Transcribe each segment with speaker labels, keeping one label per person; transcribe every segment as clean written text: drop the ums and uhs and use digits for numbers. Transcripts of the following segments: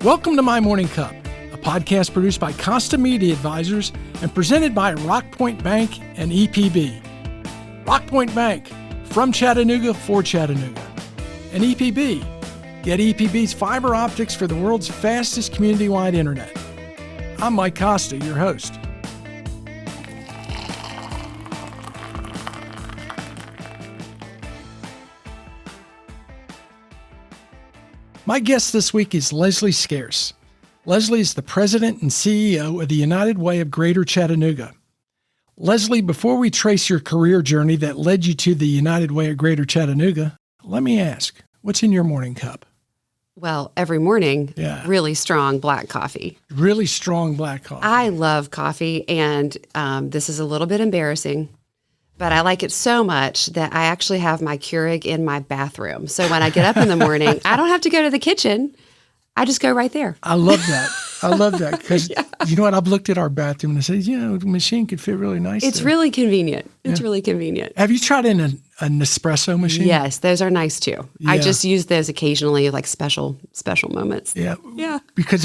Speaker 1: Welcome to My Morning Cup, a podcast produced by Costa Media Advisors and presented by Rockpoint Bank and EPB. Rockpoint Bank, from Chattanooga for Chattanooga. And EPB, get EPB's fiber optics for the world's fastest community-wide internet. I'm Mike Costa, your host. My guest this week is Lesley Scearce. Lesley is the president and CEO of the United Way of Greater Chattanooga. Lesley, before we trace your career journey that led you to the United Way of Greater Chattanooga, let me ask, what's in your morning cup?
Speaker 2: Well, every morning, really strong black coffee.
Speaker 1: Really strong black coffee.
Speaker 2: I love coffee, and this is a little bit embarrassing, but I like it so much that I actually have my Keurig in my bathroom. So when I get up in the morning, I don't have to go to the kitchen. I just go right there.
Speaker 1: I love that. I love that because, you know what, I've looked at our bathroom and I said, the machine could fit really nice
Speaker 2: It's
Speaker 1: there.
Speaker 2: really convenient. It's really convenient.
Speaker 1: Have you tried in an espresso machine?
Speaker 2: Yes, those are nice too.
Speaker 1: Yeah.
Speaker 2: I just use those occasionally, like special moments.
Speaker 1: Yeah. Because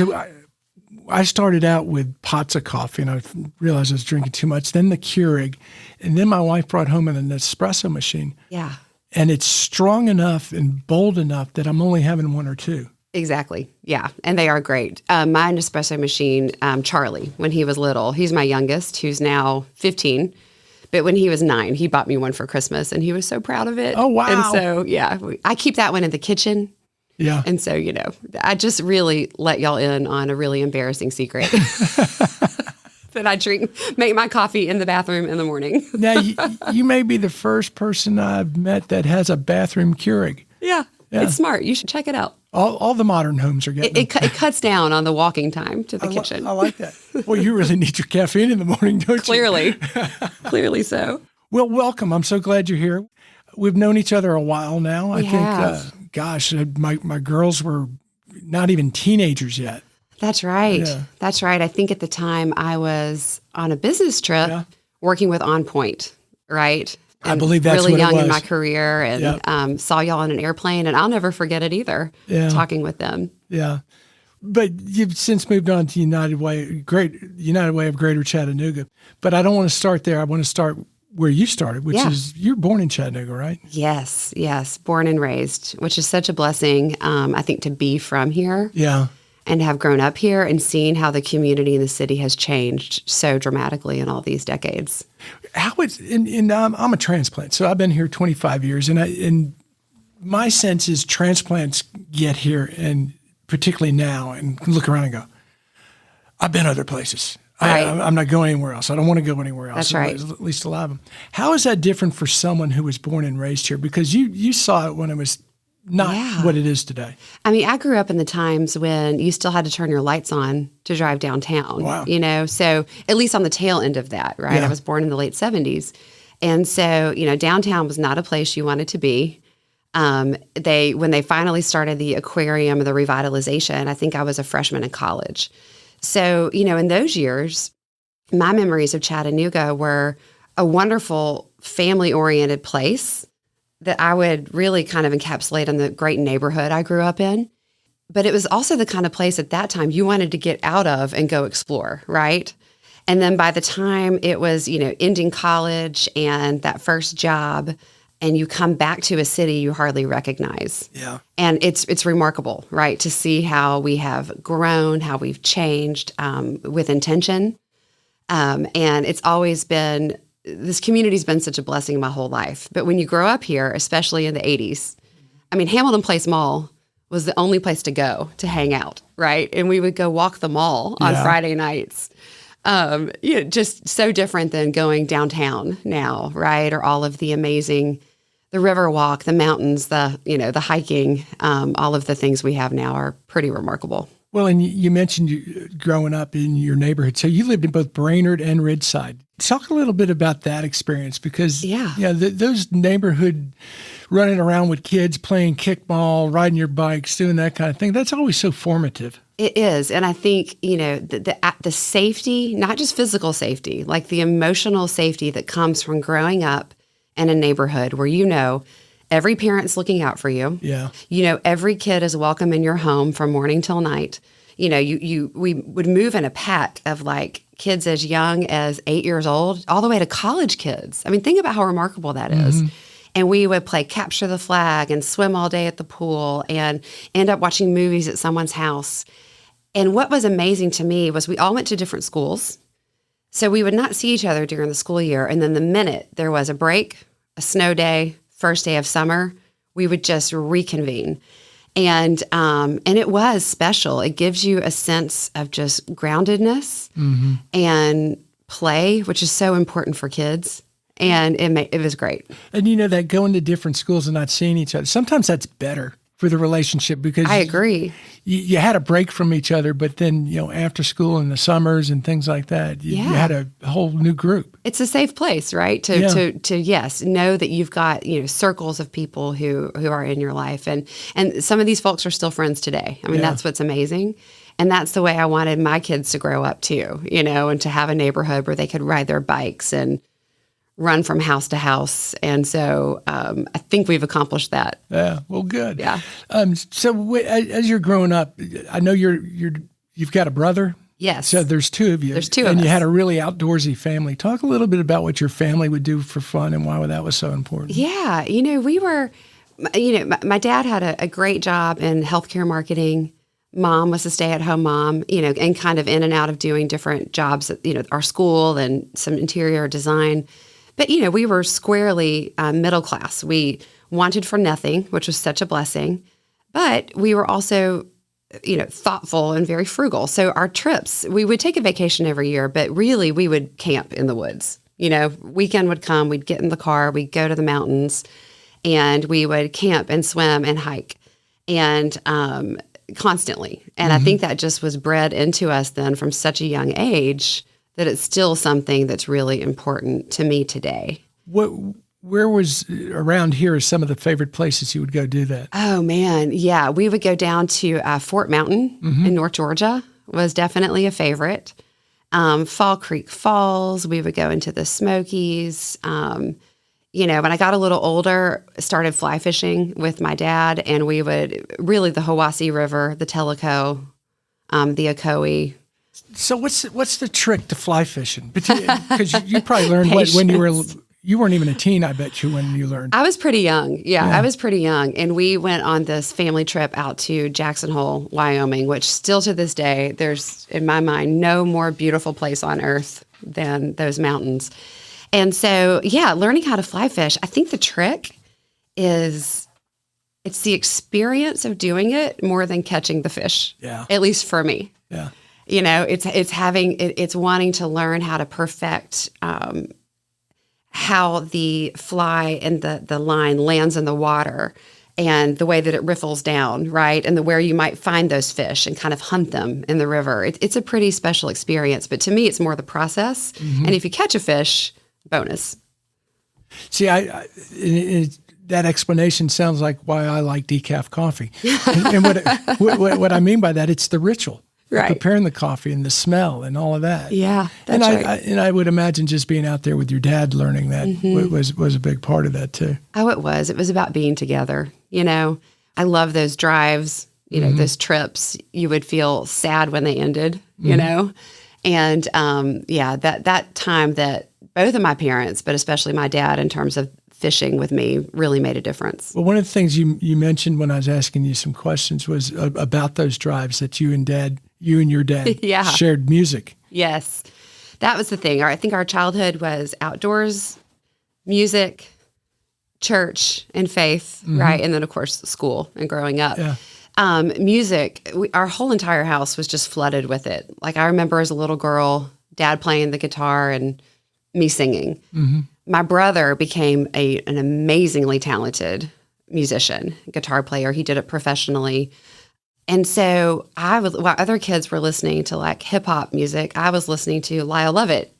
Speaker 1: I started out with pots of coffee and I realized I was drinking too much. Then the Keurig. And then my wife brought home an espresso machine.
Speaker 2: Yeah.
Speaker 1: And it's strong enough and bold enough that I'm only having one or two.
Speaker 2: Exactly. Yeah. And they are great. My espresso machine, Charlie, when he was little, he's my youngest, who's now 15. But when he was 9, he bought me one for Christmas and he was so proud of it.
Speaker 1: Oh, wow.
Speaker 2: And so, I keep that one in the kitchen.
Speaker 1: Yeah.
Speaker 2: And so, I just really let y'all in on a really embarrassing secret that I make my coffee in the bathroom in the morning.
Speaker 1: Now, you may be the first person I've met that has a bathroom Keurig.
Speaker 2: Yeah. It's smart. You should check it out.
Speaker 1: All the modern homes are getting
Speaker 2: it cuts down on the walking time to the kitchen.
Speaker 1: I like that. Well, you really need your caffeine in the morning, don't
Speaker 2: you? Clearly so.
Speaker 1: Well, welcome. I'm so glad you're here. We've known each other a while now.
Speaker 2: We have.
Speaker 1: My girls were not even teenagers yet.
Speaker 2: That's right.
Speaker 1: Yeah.
Speaker 2: That's right. I think at the time I was on a business trip working with On Point, right?
Speaker 1: And I believe that's
Speaker 2: really
Speaker 1: what
Speaker 2: young
Speaker 1: it was.
Speaker 2: in my career, and saw y'all on an airplane, and I'll never forget it either. Talking with them.
Speaker 1: Yeah, but you've since moved on to United Way of Greater Chattanooga. But I don't want to start there. I want to start where you started, which is you're born in Chattanooga, right?
Speaker 2: Yes, born and raised, which is such a blessing. I think to be from here.
Speaker 1: Yeah.
Speaker 2: And have grown up here and seen how the community in the city has changed so dramatically in all these decades. I'm a transplant, so I've been here 25 years, and my sense is transplants get here, and particularly now, and look around and go, I've been other places. Right.
Speaker 1: I'm not going anywhere else. I don't want to go anywhere else.
Speaker 2: That's right.
Speaker 1: At least a lot of them. How is that different for someone who was born and raised here? Because you saw it when it was not what it is today.
Speaker 2: I mean, I grew up in the times when you still had to turn your lights on to drive downtown.
Speaker 1: Wow.
Speaker 2: So at least on the tail end of that, right?
Speaker 1: Yeah.
Speaker 2: I was born in the late 70s. And so, downtown was not a place you wanted to be. When they finally started the aquarium, the revitalization, I think I was a freshman in college. So, in those years, my memories of Chattanooga were a wonderful family-oriented place that I would really kind of encapsulate in the great neighborhood I grew up in. But it was also the kind of place at that time you wanted to get out of and go explore, right? And then by the time it was, ending college and that first job, and you come back to a city you hardly recognize.
Speaker 1: Yeah.
Speaker 2: And it's remarkable, right, to see how we have grown, how we've changed with intention. And it's always been, this community's been such a blessing my whole life. But when you grow up here, especially in the 80s, I mean, Hamilton Place Mall was the only place to go to hang out, right? And we would go walk the mall on Friday nights. Just so different than going downtown now, right? Or all of the amazing, the river walk, the mountains, the hiking, all of the things we have now are pretty remarkable.
Speaker 1: Well, and you mentioned you growing up in your neighborhood. So you lived in both Brainerd and Ridgeside. Talk a little bit about that experience because those neighborhood running around with kids, playing kickball, riding your bikes, doing that kind of thing, that's always so formative.
Speaker 2: It is. And I think, the safety, not just physical safety, like the emotional safety that comes from growing up in a neighborhood where every parent's looking out for you.
Speaker 1: Yeah.
Speaker 2: Every kid is welcome in your home from morning till night. we would move in a pack of like kids as young as 8 years old, all the way to college kids. I mean, think about how remarkable that is. And we would play capture the flag and swim all day at the pool and end up watching movies at someone's house. And what was amazing to me was we all went to different schools. So we would not see each other during the school year. And then the minute there was a break, a snow day, first day of summer, we would just reconvene. And it was special. It gives you a sense of just groundedness and play, which is so important for kids. And it was great.
Speaker 1: And that going to different schools and not seeing each other, sometimes that's better for the relationship because
Speaker 2: I agree.
Speaker 1: You had a break from each other, but then, after school in the summers and things like that, you had a whole new group.
Speaker 2: It's a safe place, right? To yes, know that you've got, circles of people who are in your life. And some of these folks are still friends today. I mean, that's what's amazing. And that's the way I wanted my kids to grow up too, and to have a neighborhood where they could ride their bikes and run from house to house. And so I think we've accomplished that.
Speaker 1: Yeah, well, good.
Speaker 2: Yeah.
Speaker 1: So as you're growing up, I know you've got a brother.
Speaker 2: Yes.
Speaker 1: So there's two of you.
Speaker 2: There's two of us.
Speaker 1: And you had a really outdoorsy family. Talk a little bit about what your family would do for fun and why that was so important.
Speaker 2: Yeah. We were, my dad had a great job in healthcare marketing. Mom was a stay-at-home mom, and kind of in and out of doing different jobs at, our school and some interior design. But, we were squarely middle class. We wanted for nothing, which was such a blessing. But we were also, thoughtful and very frugal. So our trips, we would take a vacation every year, but really we would camp in the woods. Weekend would come, we'd get in the car, we'd go to the mountains, and we would camp and swim and hike. And constantly. And I think that just was bred into us then from such a young age that it's still something that's really important to me today.
Speaker 1: Where was around here are some of the favorite places you would go do that?
Speaker 2: Oh, man. Yeah. We would go down to Fort Mountain in North Georgia was definitely a favorite. Fall Creek Falls. We would go into the Smokies. When I got a little older, started fly fishing with my dad, and we would really the Hiwassee River, the Tellico, the Ocoee.
Speaker 1: So what's the trick to fly fishing? Because you probably learned when you weren't even a teen, I bet you, when you learned.
Speaker 2: I was pretty young. Yeah, I was pretty young. And we went on this family trip out to Jackson Hole, Wyoming, which still to this day, there's, in my mind, no more beautiful place on earth than those mountains. And so, learning how to fly fish, I think the trick is it's the experience of doing it more than catching the fish. Yeah. At least for me.
Speaker 1: Yeah.
Speaker 2: It's wanting to learn how to perfect how the fly and the line lands in the water and the way that it riffles down, right? And where you might find those fish and kind of hunt them in the river. It's a pretty special experience. But to me, it's more the process. And if you catch a fish, bonus.
Speaker 1: See, that explanation sounds like why I like decaf coffee. And what I mean by that, it's the ritual. Right. Preparing the coffee and the smell and all of that.
Speaker 2: Yeah, that's right.
Speaker 1: And I would imagine just being out there with your dad learning that was a big part of that too.
Speaker 2: Oh, it was. It was about being together. I love those drives, those trips. You would feel sad when they ended, and that time that both of my parents, but especially my dad in terms of fishing with me, really made a difference.
Speaker 1: Well, one of the things you mentioned when I was asking you some questions was about those drives that you and your dad shared music.
Speaker 2: Yes. That was the thing. I think our childhood was outdoors, music, church, and faith, right? And then, of course, school and growing up. Yeah. Music, our whole entire house was just flooded with it. Like I remember as a little girl, Dad playing the guitar and me singing. My brother became an amazingly talented musician, guitar player. He did it professionally. And so while other kids were listening to like hip hop music, I was listening to Lyle Lovett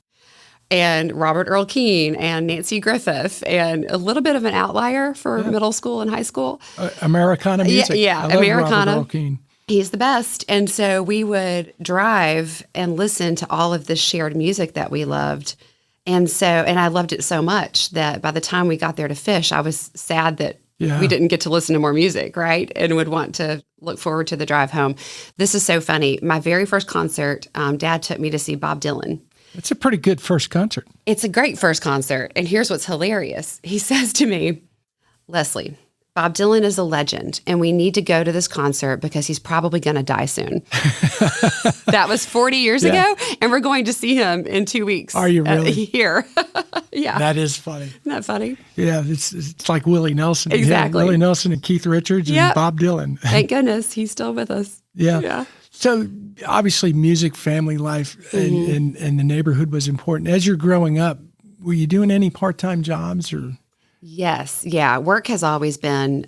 Speaker 2: and Robert Earl Keen and Nancy Griffith, and a little bit of an outlier for middle school and high school.
Speaker 1: Americana music.
Speaker 2: Yeah,
Speaker 1: I love
Speaker 2: Americana.
Speaker 1: Robert Earl Keen.
Speaker 2: He's the best. And so we would drive and listen to all of this shared music that we loved. And I loved it so much that by the time we got there to fish, I was sad that
Speaker 1: Yeah.
Speaker 2: we didn't get to listen to more music, right? And would want to look forward to the drive home. This is so funny. My very first concert, Dad took me to see Bob Dylan.
Speaker 1: It's a pretty good first concert.
Speaker 2: It's a great first concert. And here's what's hilarious. He says to me, Lesley, Bob Dylan is a legend, and we need to go to this concert because he's probably going to die soon. That was 40 years ago, and we're going to see him in 2 weeks.
Speaker 1: Are you really?
Speaker 2: Here. Yeah.
Speaker 1: That is funny.
Speaker 2: Isn't that funny?
Speaker 1: Yeah, it's like Willie Nelson.
Speaker 2: Exactly.
Speaker 1: Yeah, Willie Nelson and Keith Richards and Bob Dylan.
Speaker 2: Thank goodness he's still with us.
Speaker 1: Yeah. So obviously music, family life, and the neighborhood was important. As you're growing up, were you doing any part-time jobs or?
Speaker 2: Yes. Yeah. Work has always been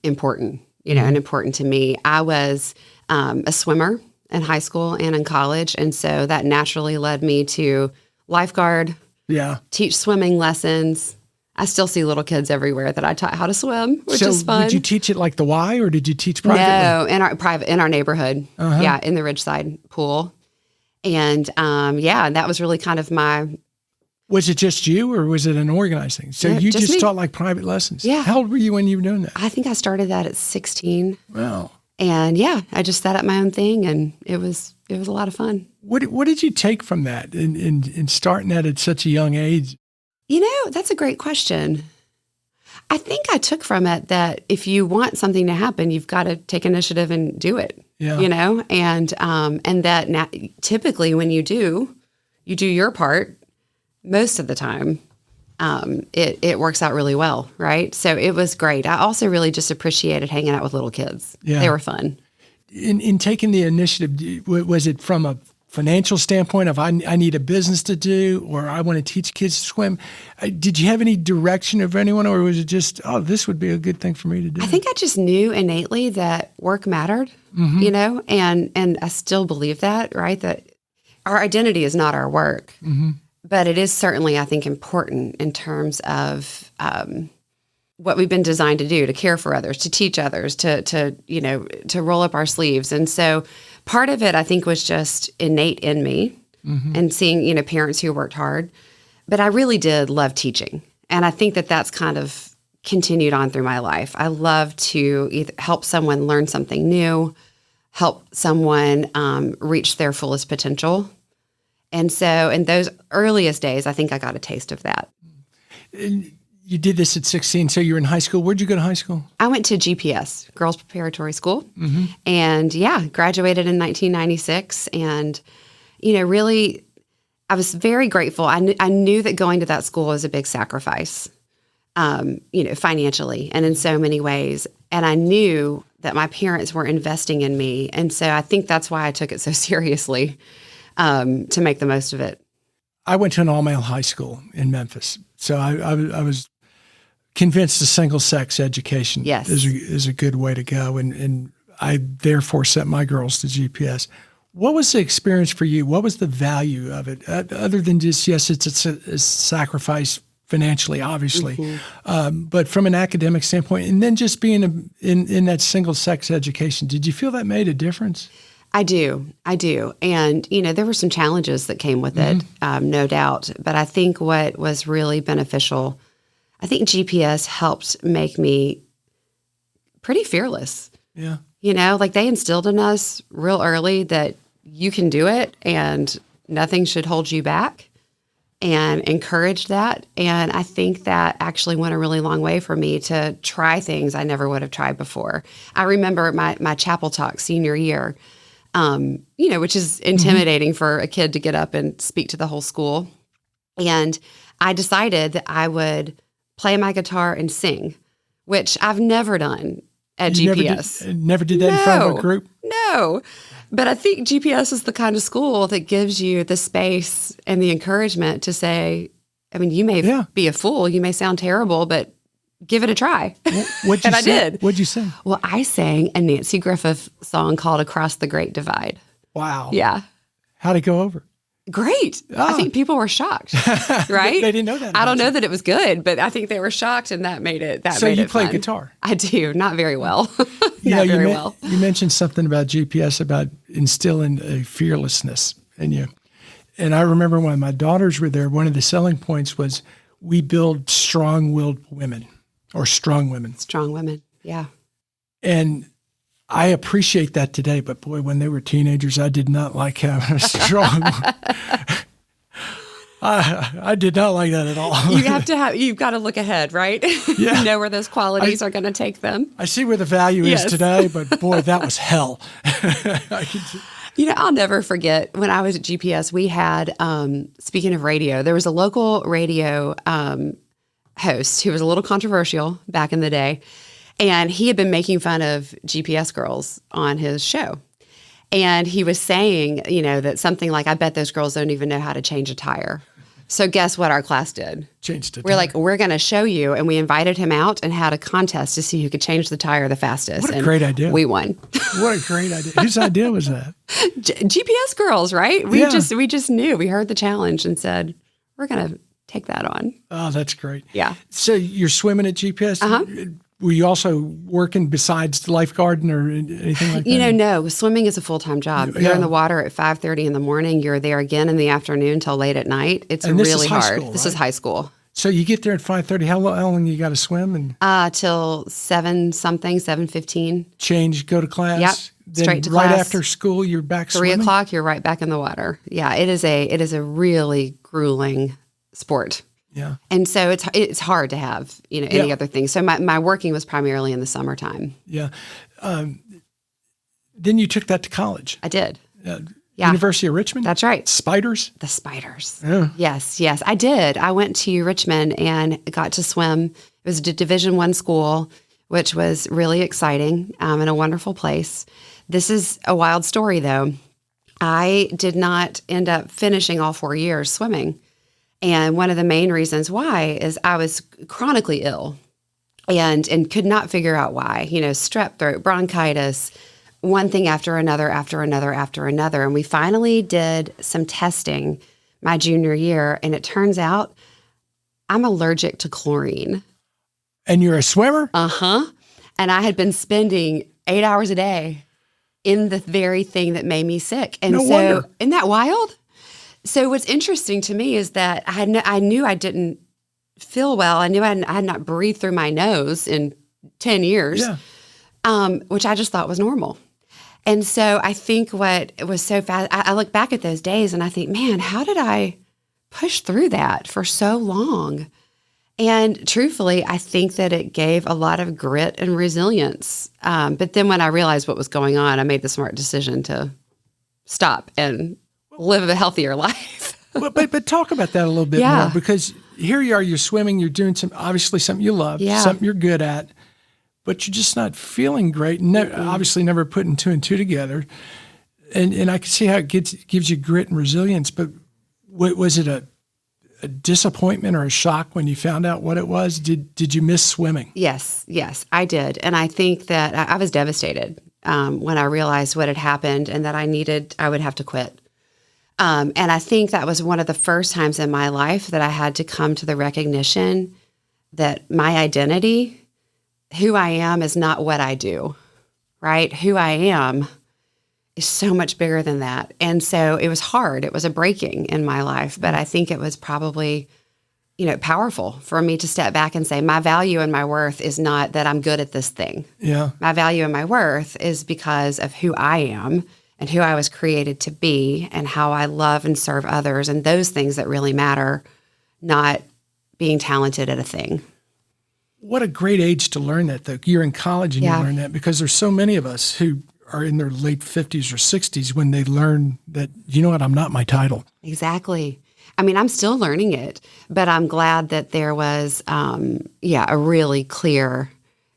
Speaker 2: important, and important to me. I was a swimmer in high school and in college. And so that naturally led me to lifeguard, teach swimming lessons. I still see little kids everywhere that I taught how to swim, which is fun.
Speaker 1: Did you teach it like the Y, or did you teach privately?
Speaker 2: No, in our neighborhood. Yeah, in the Ridgeside pool. And that was really kind of my...
Speaker 1: Was it just you, or was it an organized thing? So you just taught like private lessons?
Speaker 2: Yeah.
Speaker 1: How old were you when you were doing that?
Speaker 2: I think I started that at 16.
Speaker 1: Wow.
Speaker 2: And I just set up my own thing, and it was a lot of fun.
Speaker 1: What did you take from that in starting that at such a young age?
Speaker 2: That's a great question. I think I took from it that if you want something to happen, you've got to take initiative and do it.
Speaker 1: Yeah.
Speaker 2: And that typically when you do your part. Most of the time, it works out really well, right? So it was great. I also really just appreciated hanging out with little kids. Yeah. They were fun.
Speaker 1: In taking the initiative, was it from a financial standpoint of I need a business to do, or I want to teach kids to swim? Did you have any direction of anyone, or was it just, this would be a good thing for me to do?
Speaker 2: I think I just knew innately that work mattered, and I still believe that, right? That our identity is not our work. Mm-hmm. But it is certainly, I think, important in terms of what we've been designed to do, to care for others, to teach others, to roll up our sleeves. And so part of it, I think, was just innate in me and seeing, parents who worked hard. But I really did love teaching. And I think that that's kind of continued on through my life. I love to either help someone learn something new, help someone reach their fullest potential. And so in those earliest days, I think I got a taste of that.
Speaker 1: You did this at 16, so you were in high school. Where'd you go to high school?
Speaker 2: I went to GPS, Girls Preparatory School, and graduated in 1996. And, really, I was very grateful. I knew that going to that school was a big sacrifice, financially and in so many ways. And I knew that my parents were investing in me. And so I think that's why I took it so seriously. To make the most of it.
Speaker 1: I went to an all-male high school in Memphis, so I was convinced a single-sex education is a good way to go, and I therefore sent my girls to GPS. What was the experience for you? What was the value of it, other than just, yes, it's a sacrifice financially, obviously, but from an academic standpoint, and then just being in that single-sex education, did you feel that made a difference?
Speaker 2: I do. And, there were some challenges that came with it, no doubt. But I think what was really beneficial, I think GPS helped make me pretty fearless.
Speaker 1: Yeah.
Speaker 2: They instilled in us real early that you can do it and nothing should hold you back, and encouraged that. And I think that actually went a really long way for me to try things I never would have tried before. I remember my chapel talk senior year, which is intimidating for a kid to get up and speak to the whole school. And I decided that I would play my guitar and sing, which I've never done at GPS.
Speaker 1: Never did that in front of a group?
Speaker 2: No. But I think GPS is the kind of school that gives you the space and the encouragement to say, you may be a fool, you may sound terrible, but give it a try.
Speaker 1: What'd you
Speaker 2: I did.
Speaker 1: What'd you sing?
Speaker 2: Well, I sang a Nancy Griffith song called Across the Great Divide.
Speaker 1: Wow.
Speaker 2: Yeah.
Speaker 1: How'd it go over?
Speaker 2: Great. I think people were shocked, right?
Speaker 1: They didn't know that.
Speaker 2: I don't know that it was good, but I think they were shocked, and that made it
Speaker 1: So you play
Speaker 2: fun.
Speaker 1: guitar?
Speaker 2: I do. Not very well.
Speaker 1: You mentioned something about GPS, about instilling a fearlessness in you. And I remember when my daughters were there, one of the selling points was we build strong-willed women. or strong women.
Speaker 2: Strong women. Yeah.
Speaker 1: And I appreciate that today, but boy, when they were teenagers, I did not like having a strong. I did not like that at all.
Speaker 2: You've got to look ahead, right?
Speaker 1: Yeah.
Speaker 2: Know where those qualities are going to take them.
Speaker 1: I see where the value is today, but boy, that was hell.
Speaker 2: I'll never forget when I was at GPS, we had, speaking of radio, there was a local radio host who was a little controversial back in the day. And he had been making fun of GPS girls on his show. And he was saying, that something like, I bet those girls don't even know how to change a tire. So guess what our class did?
Speaker 1: Changed it.
Speaker 2: We're like, we're going to show you. And we invited him out and had a contest to see who could change the tire the fastest.
Speaker 1: What a great idea.
Speaker 2: We won.
Speaker 1: What a great idea. Whose idea was that?
Speaker 2: GPS girls, right? We just knew. We heard the challenge and said, we're going to take that on.
Speaker 1: Oh, that's great.
Speaker 2: Yeah.
Speaker 1: So you're swimming at GPS?
Speaker 2: Uh-huh.
Speaker 1: Were you also working besides the lifeguarding or anything like that?
Speaker 2: No. Swimming is a full-time job. You're in the water at 5:30 in the morning. You're there again in the afternoon till late at night. It's really hard. This is high school.
Speaker 1: So you get there at 5:30. How long you got to swim? And
Speaker 2: till 7:15.
Speaker 1: Change, go to class.
Speaker 2: Yep.
Speaker 1: Then
Speaker 2: straight to
Speaker 1: right
Speaker 2: class.
Speaker 1: After school, you're back
Speaker 2: 3
Speaker 1: swimming?
Speaker 2: o'clock, you're right back in the water. Yeah, it is a really grueling sport.
Speaker 1: Yeah.
Speaker 2: And so it's hard to have, any other thing. So my working was primarily in the summertime.
Speaker 1: Yeah. Then you took that to college.
Speaker 2: I did.
Speaker 1: University of Richmond?
Speaker 2: That's right.
Speaker 1: Spiders?
Speaker 2: The Spiders.
Speaker 1: Yeah.
Speaker 2: Yes, I did. I went to Richmond and got to swim. It was a Division I school, which was really exciting and a wonderful place. This is a wild story, though. I did not end up finishing all 4 years swimming. And one of the main reasons why is I was chronically ill and could not figure out why. Strep throat, bronchitis, one thing after another. And we finally did some testing my junior year, and it turns out I'm allergic to chlorine.
Speaker 1: And you're a swimmer?
Speaker 2: Uh-huh. And I had been spending 8 hours a day in the very thing that made me sick. And
Speaker 1: no wonder.
Speaker 2: Isn't that wild? So what's interesting to me is that I knew I didn't feel well. I knew I had not breathed through my nose in 10 years, which I just thought was normal. And so I think what was so fast, I look back at those days and I think, man, how did I push through that for so long? And truthfully, I think that it gave a lot of grit and resilience. But then when I realized what was going on, I made the smart decision to stop and live a healthier life.
Speaker 1: but talk about that a little bit more, because here you are, you're swimming, you're doing obviously something you love, something you're good at, but you're just not feeling great. Obviously never putting two and two together. And I can see how it gives you grit and resilience, but was it a disappointment or a shock when you found out what it was? Did you miss swimming?
Speaker 2: Yes, I did. And I think that I was devastated when I realized what had happened and that I would have to quit. And I think that was one of the first times in my life that I had to come to the recognition that my identity, who I am, is not what I do, right? Who I am is so much bigger than that. And so it was hard. It was a breaking in my life, but I think it was probably, powerful for me to step back and say, my value and my worth is not that I'm good at this thing.
Speaker 1: Yeah.
Speaker 2: My value and my worth is because of who I am and who I was created to be and how I love and serve others and those things that really matter, not being talented at a thing.
Speaker 1: What a great age to learn that, though. You're in college and you learn that, because there's so many of us who are in their late 50s or 60s when they learn that, I'm not my title.
Speaker 2: Exactly. I mean, I'm still learning it, but I'm glad that there was, a really clear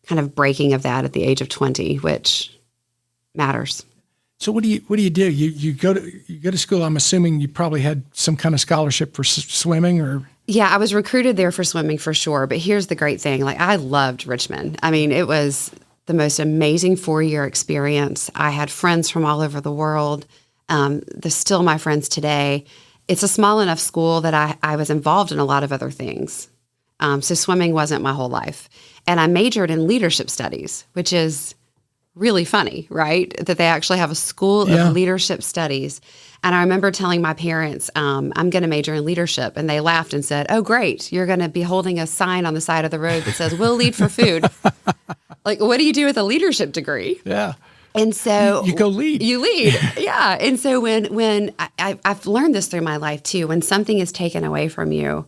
Speaker 2: kind of breaking of that at the age of 20, which matters.
Speaker 1: So what do you do? You go to school. I'm assuming you probably had some kind of scholarship for swimming, or?
Speaker 2: Yeah, I was recruited there for swimming for sure. But here's the great thing. I loved Richmond. I mean, it was the most amazing 4-year experience. I had friends from all over the world. They're still my friends today. It's a small enough school that I was involved in a lot of other things. So swimming wasn't my whole life. And I majored in leadership studies, which is really funny, right? That they actually have a school of leadership studies. And I remember telling my parents, I'm going to major in leadership. And they laughed and said, oh, great. You're going to be holding a sign on the side of the road that says, we'll lead for food. Like, what do you do with a leadership degree?
Speaker 1: Yeah.
Speaker 2: And so
Speaker 1: you go lead.
Speaker 2: You lead. Yeah. And so when I've learned this through my life too, when something is taken away from you,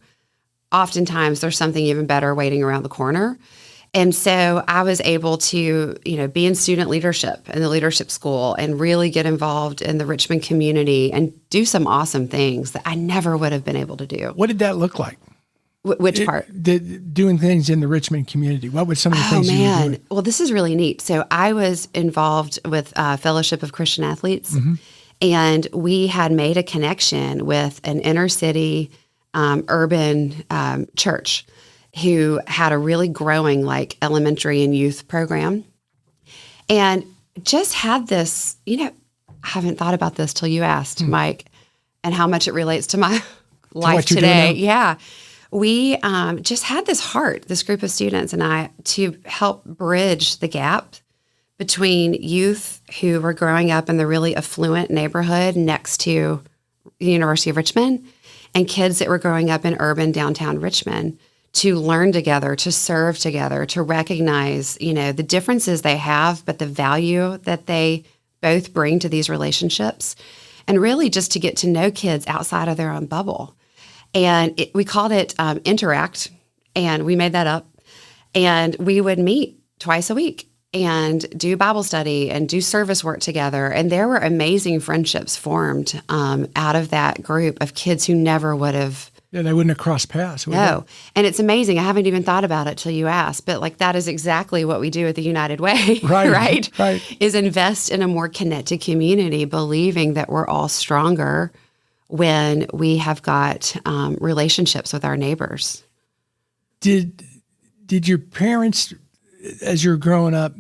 Speaker 2: oftentimes there's something even better waiting around the corner. And so I was able to, be in student leadership in the leadership school and really get involved in the Richmond community and do some awesome things that I never would have been able to do.
Speaker 1: What did that look like?
Speaker 2: Which part?
Speaker 1: Doing things in the Richmond community. What were some of the things you were doing?
Speaker 2: Well, this is really neat. So I was involved with Fellowship of Christian Athletes, and we had made a connection with an inner city urban church who had a really growing elementary and youth program, and just had this, I haven't thought about this till you asked, Mike, and how much it relates to my life today. Yeah. We just had this heart, this group of students and I, to help bridge the gap between youth who were growing up in the really affluent neighborhood next to the University of Richmond and kids that were growing up in urban downtown Richmond, to learn together, to serve together, to recognize, the differences they have, but the value that they both bring to these relationships, and really just to get to know kids outside of their own bubble. And we called it Interact, and we made that up. And we would meet twice a week and do Bible study and do service work together. And there were amazing friendships formed out of that group of kids who never would have.
Speaker 1: Yeah, they wouldn't have crossed paths.
Speaker 2: No. And it's amazing. I haven't even thought about it till you asked. But that is exactly what we do at the United Way, right? Is invest in a more connected community, believing that we're all stronger when we have got relationships with our neighbors.
Speaker 1: Did your parents, as you're growing up,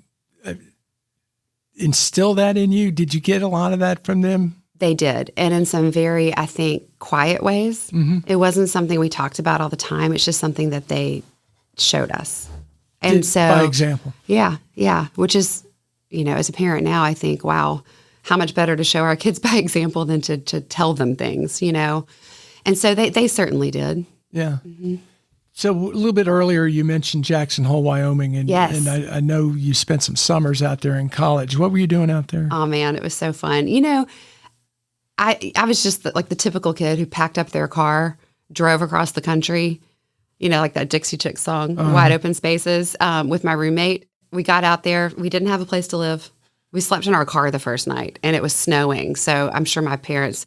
Speaker 1: instill that in you? Did you get a lot of that from them?
Speaker 2: They did, and in some very, I think, quiet ways. It wasn't something we talked about all the time. It's just something that they showed us. And
Speaker 1: by example.
Speaker 2: Yeah. Which is, as a parent now, I think, wow, how much better to show our kids by example than to tell them things, And so they certainly did.
Speaker 1: Yeah. So a little bit earlier, you mentioned Jackson Hole, Wyoming, and,
Speaker 2: yes.
Speaker 1: And I know you spent some summers out there in college. What were you doing out there?
Speaker 2: Oh, man, it was so fun. I was just the typical kid who packed up their car, drove across the country, like that Dixie Chicks song, Wide Open Spaces, with my roommate. We got out there. We didn't have a place to live. We slept in our car the first night, and it was snowing. So I'm sure my parents,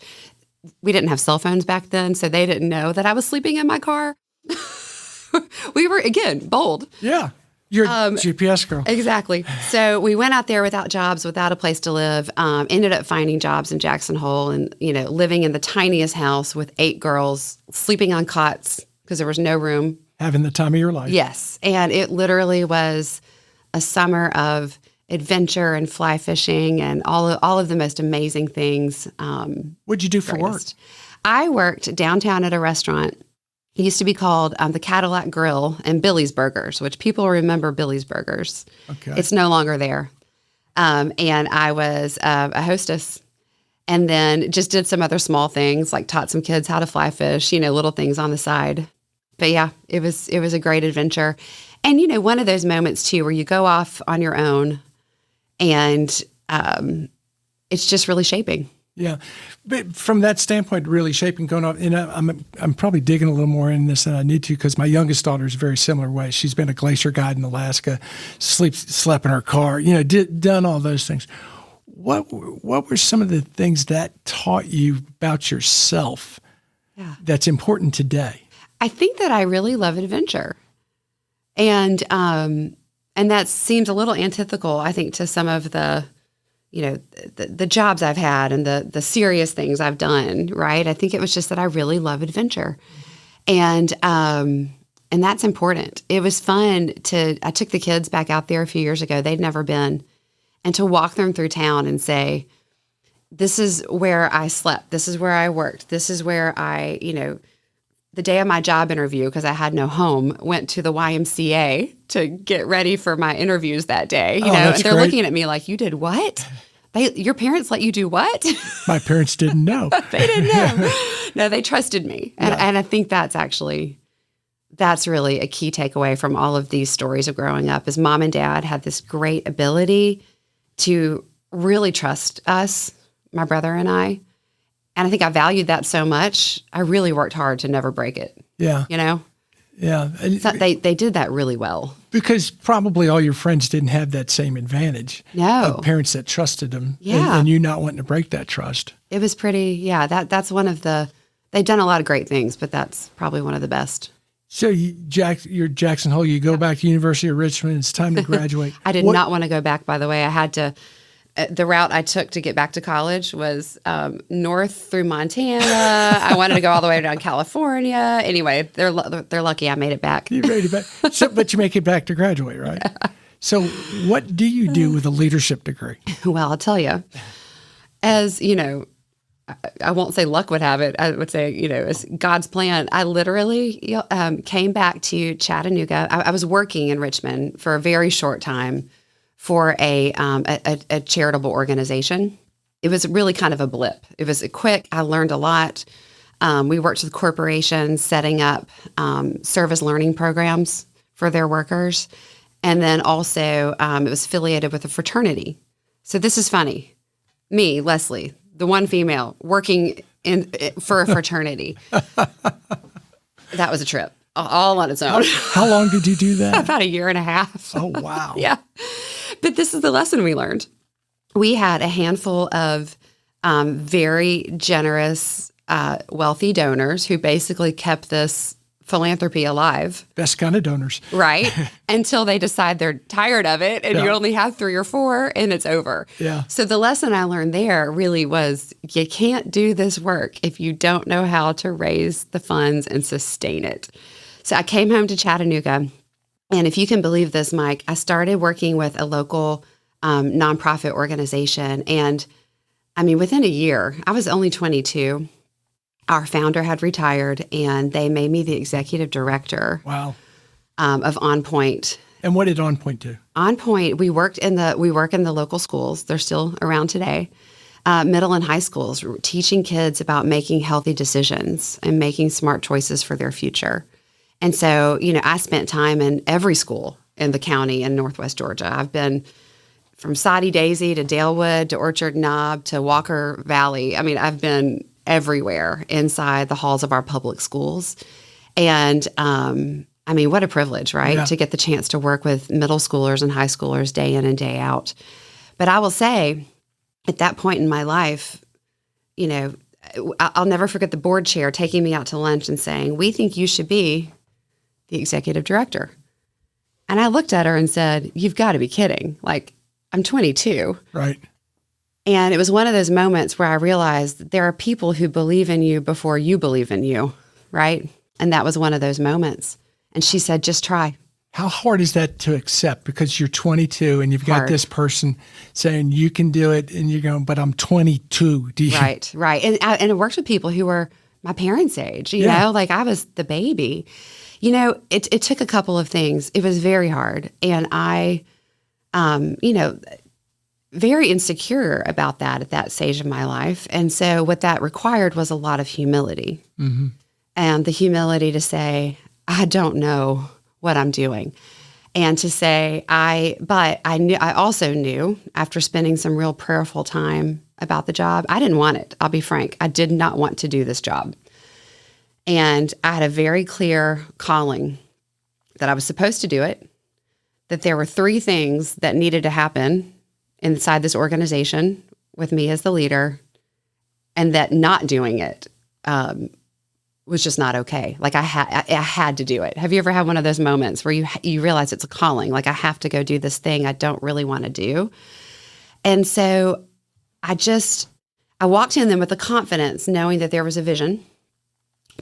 Speaker 2: we didn't have cell phones back then, so they didn't know that I was sleeping in my car. We were, again, bold.
Speaker 1: Yeah. You're a GPS girl.
Speaker 2: Exactly. So we went out there without jobs, without a place to live, ended up finding jobs in Jackson Hole and, living in the tiniest house with 8 girls, sleeping on cots because there was no room.
Speaker 1: Having the time of your life.
Speaker 2: Yes. And it literally was a summer of adventure and fly fishing and all of the most amazing things.
Speaker 1: What'd you do for work?
Speaker 2: I worked downtown at a restaurant. It used to be called the Cadillac Grill and Billy's Burgers, which people remember Billy's Burgers.
Speaker 1: Okay.
Speaker 2: It's no longer there. And I was a hostess, and then just did some other small things, like taught some kids how to fly fish, little things on the side. But yeah, it was a great adventure. And, one of those moments too, where you go off on your own and it's just really shaping.
Speaker 1: Yeah. But from that standpoint, really shaping, going off, and I'm probably digging a little more in this than I need to, because my youngest daughter is a very similar way. She's been a glacier guide in Alaska, slept in her car, done all those things. What were some of the things that taught you about yourself that's important today?
Speaker 2: I think that I really love adventure. And that seems a little antithetical, I think, to some of the jobs I've had and the serious things I've done, right? I think it was just that I really love adventure. And that's important. It was fun I took the kids back out there a few years ago. They'd never been. And to walk them through town and say, this is where I slept. This is where I worked. This is where the day of my job interview, because I had no home, went to the YMCA to get ready for my interviews that day. You know, and they're looking at me like, you did what? Your parents let you do what?
Speaker 1: My parents didn't know.
Speaker 2: They didn't know. No, they trusted me. And I think that's really a key takeaway from all of these stories of growing up is mom and dad had this great ability to really trust us, my brother and I. And I think I valued that so much. I really worked hard to never break it.
Speaker 1: Yeah.
Speaker 2: You know?
Speaker 1: Yeah.
Speaker 2: So they did that really well.
Speaker 1: Because probably all your friends didn't have that same advantage.
Speaker 2: No.
Speaker 1: Of parents that trusted them.
Speaker 2: Yeah.
Speaker 1: And you not wanting to break that trust.
Speaker 2: It was pretty, that's one of they've done a lot of great things, but that's probably one of the best.
Speaker 1: So you're Jackson Hole, you go back to University of Richmond, it's time to graduate.
Speaker 2: I did not want to go back, by the way. I had to, the route I took to get back to college was north through Montana. I wanted to go all the way down California. Anyway, they're lucky I made it back.
Speaker 1: You made it back. But you make it back to graduate, right? Yeah. So what do you do with a leadership degree?
Speaker 2: Well, I'll tell you, as you know, I won't say luck would have it. I would say, it's God's plan. I literally came back to Chattanooga. I was working in Richmond for a very short time for a charitable organization. It was really kind of a blip. It was quick. I learned a lot. We worked with corporations setting up service learning programs for their workers. And then also it was affiliated with a fraternity. So this is funny. Me, Lesley, the one female working for a fraternity. That was a trip all on its own.
Speaker 1: How long did you do that?
Speaker 2: About a year and a half.
Speaker 1: Oh, wow.
Speaker 2: Yeah. But this is the lesson we learned. We had a handful of very generous, wealthy donors who basically kept this philanthropy alive.
Speaker 1: Best kind of donors.
Speaker 2: Right. Until they decide they're tired of it and you only have 3 or 4 and it's over.
Speaker 1: Yeah.
Speaker 2: So the lesson I learned there really was you can't do this work if you don't know how to raise the funds and sustain it. So I came home to Chattanooga, and if you can believe this, Mike, I started working with a local nonprofit organization. And I mean, within a year, I was only 22. Our founder had retired, and they made me the executive director.
Speaker 1: Wow.
Speaker 2: Of On Point.
Speaker 1: And what did On Point do?
Speaker 2: On Point, we work in the local schools. They're still around today. Middle and high schools, teaching kids about making healthy decisions and making smart choices for their future. And so, I spent time in every school in the county in Northwest Georgia. I've been from Soddy Daisy to Dalewood to Orchard Knob to Walker Valley. I mean, I've been everywhere inside the halls of our public schools. And I mean, what a privilege, right? Yeah. To get the chance to work with middle schoolers and high schoolers day in and day out. But I will say, at that point in my life, I'll never forget the board chair taking me out to lunch and saying, "We think you should be the executive director." And I looked at her and said, "You've got to be kidding. Like, I'm 22.
Speaker 1: Right.
Speaker 2: And it was one of those moments where I realized that there are people who believe in you before you believe in you, right? And that was one of those moments. And she said, "Just try."
Speaker 1: How hard is that to accept? Because you're 22 and you've got this person saying you can do it, and you're going, "But I'm 22. Do you?"
Speaker 2: Right. And I worked with people who were my parents' age, you know, like I was the baby. It took a couple of things. It was very hard. And I, very insecure about that at that stage of my life. And so what that required was a lot of humility. Mm-hmm. And the humility to say, I don't know what I'm doing. And to say, I also knew after spending some real prayerful time about the job, I didn't want it. I'll be frank. I did not want to do this job. And I had a very clear calling that I was supposed to do it, that there were 3 things that needed to happen inside this organization with me as the leader, and that not doing it was just not okay. Like I had to do it. Have you ever had one of those moments where you realize it's a calling? Like I have to go do this thing I don't really want to do. And so I walked in them with the confidence, knowing that there was a vision,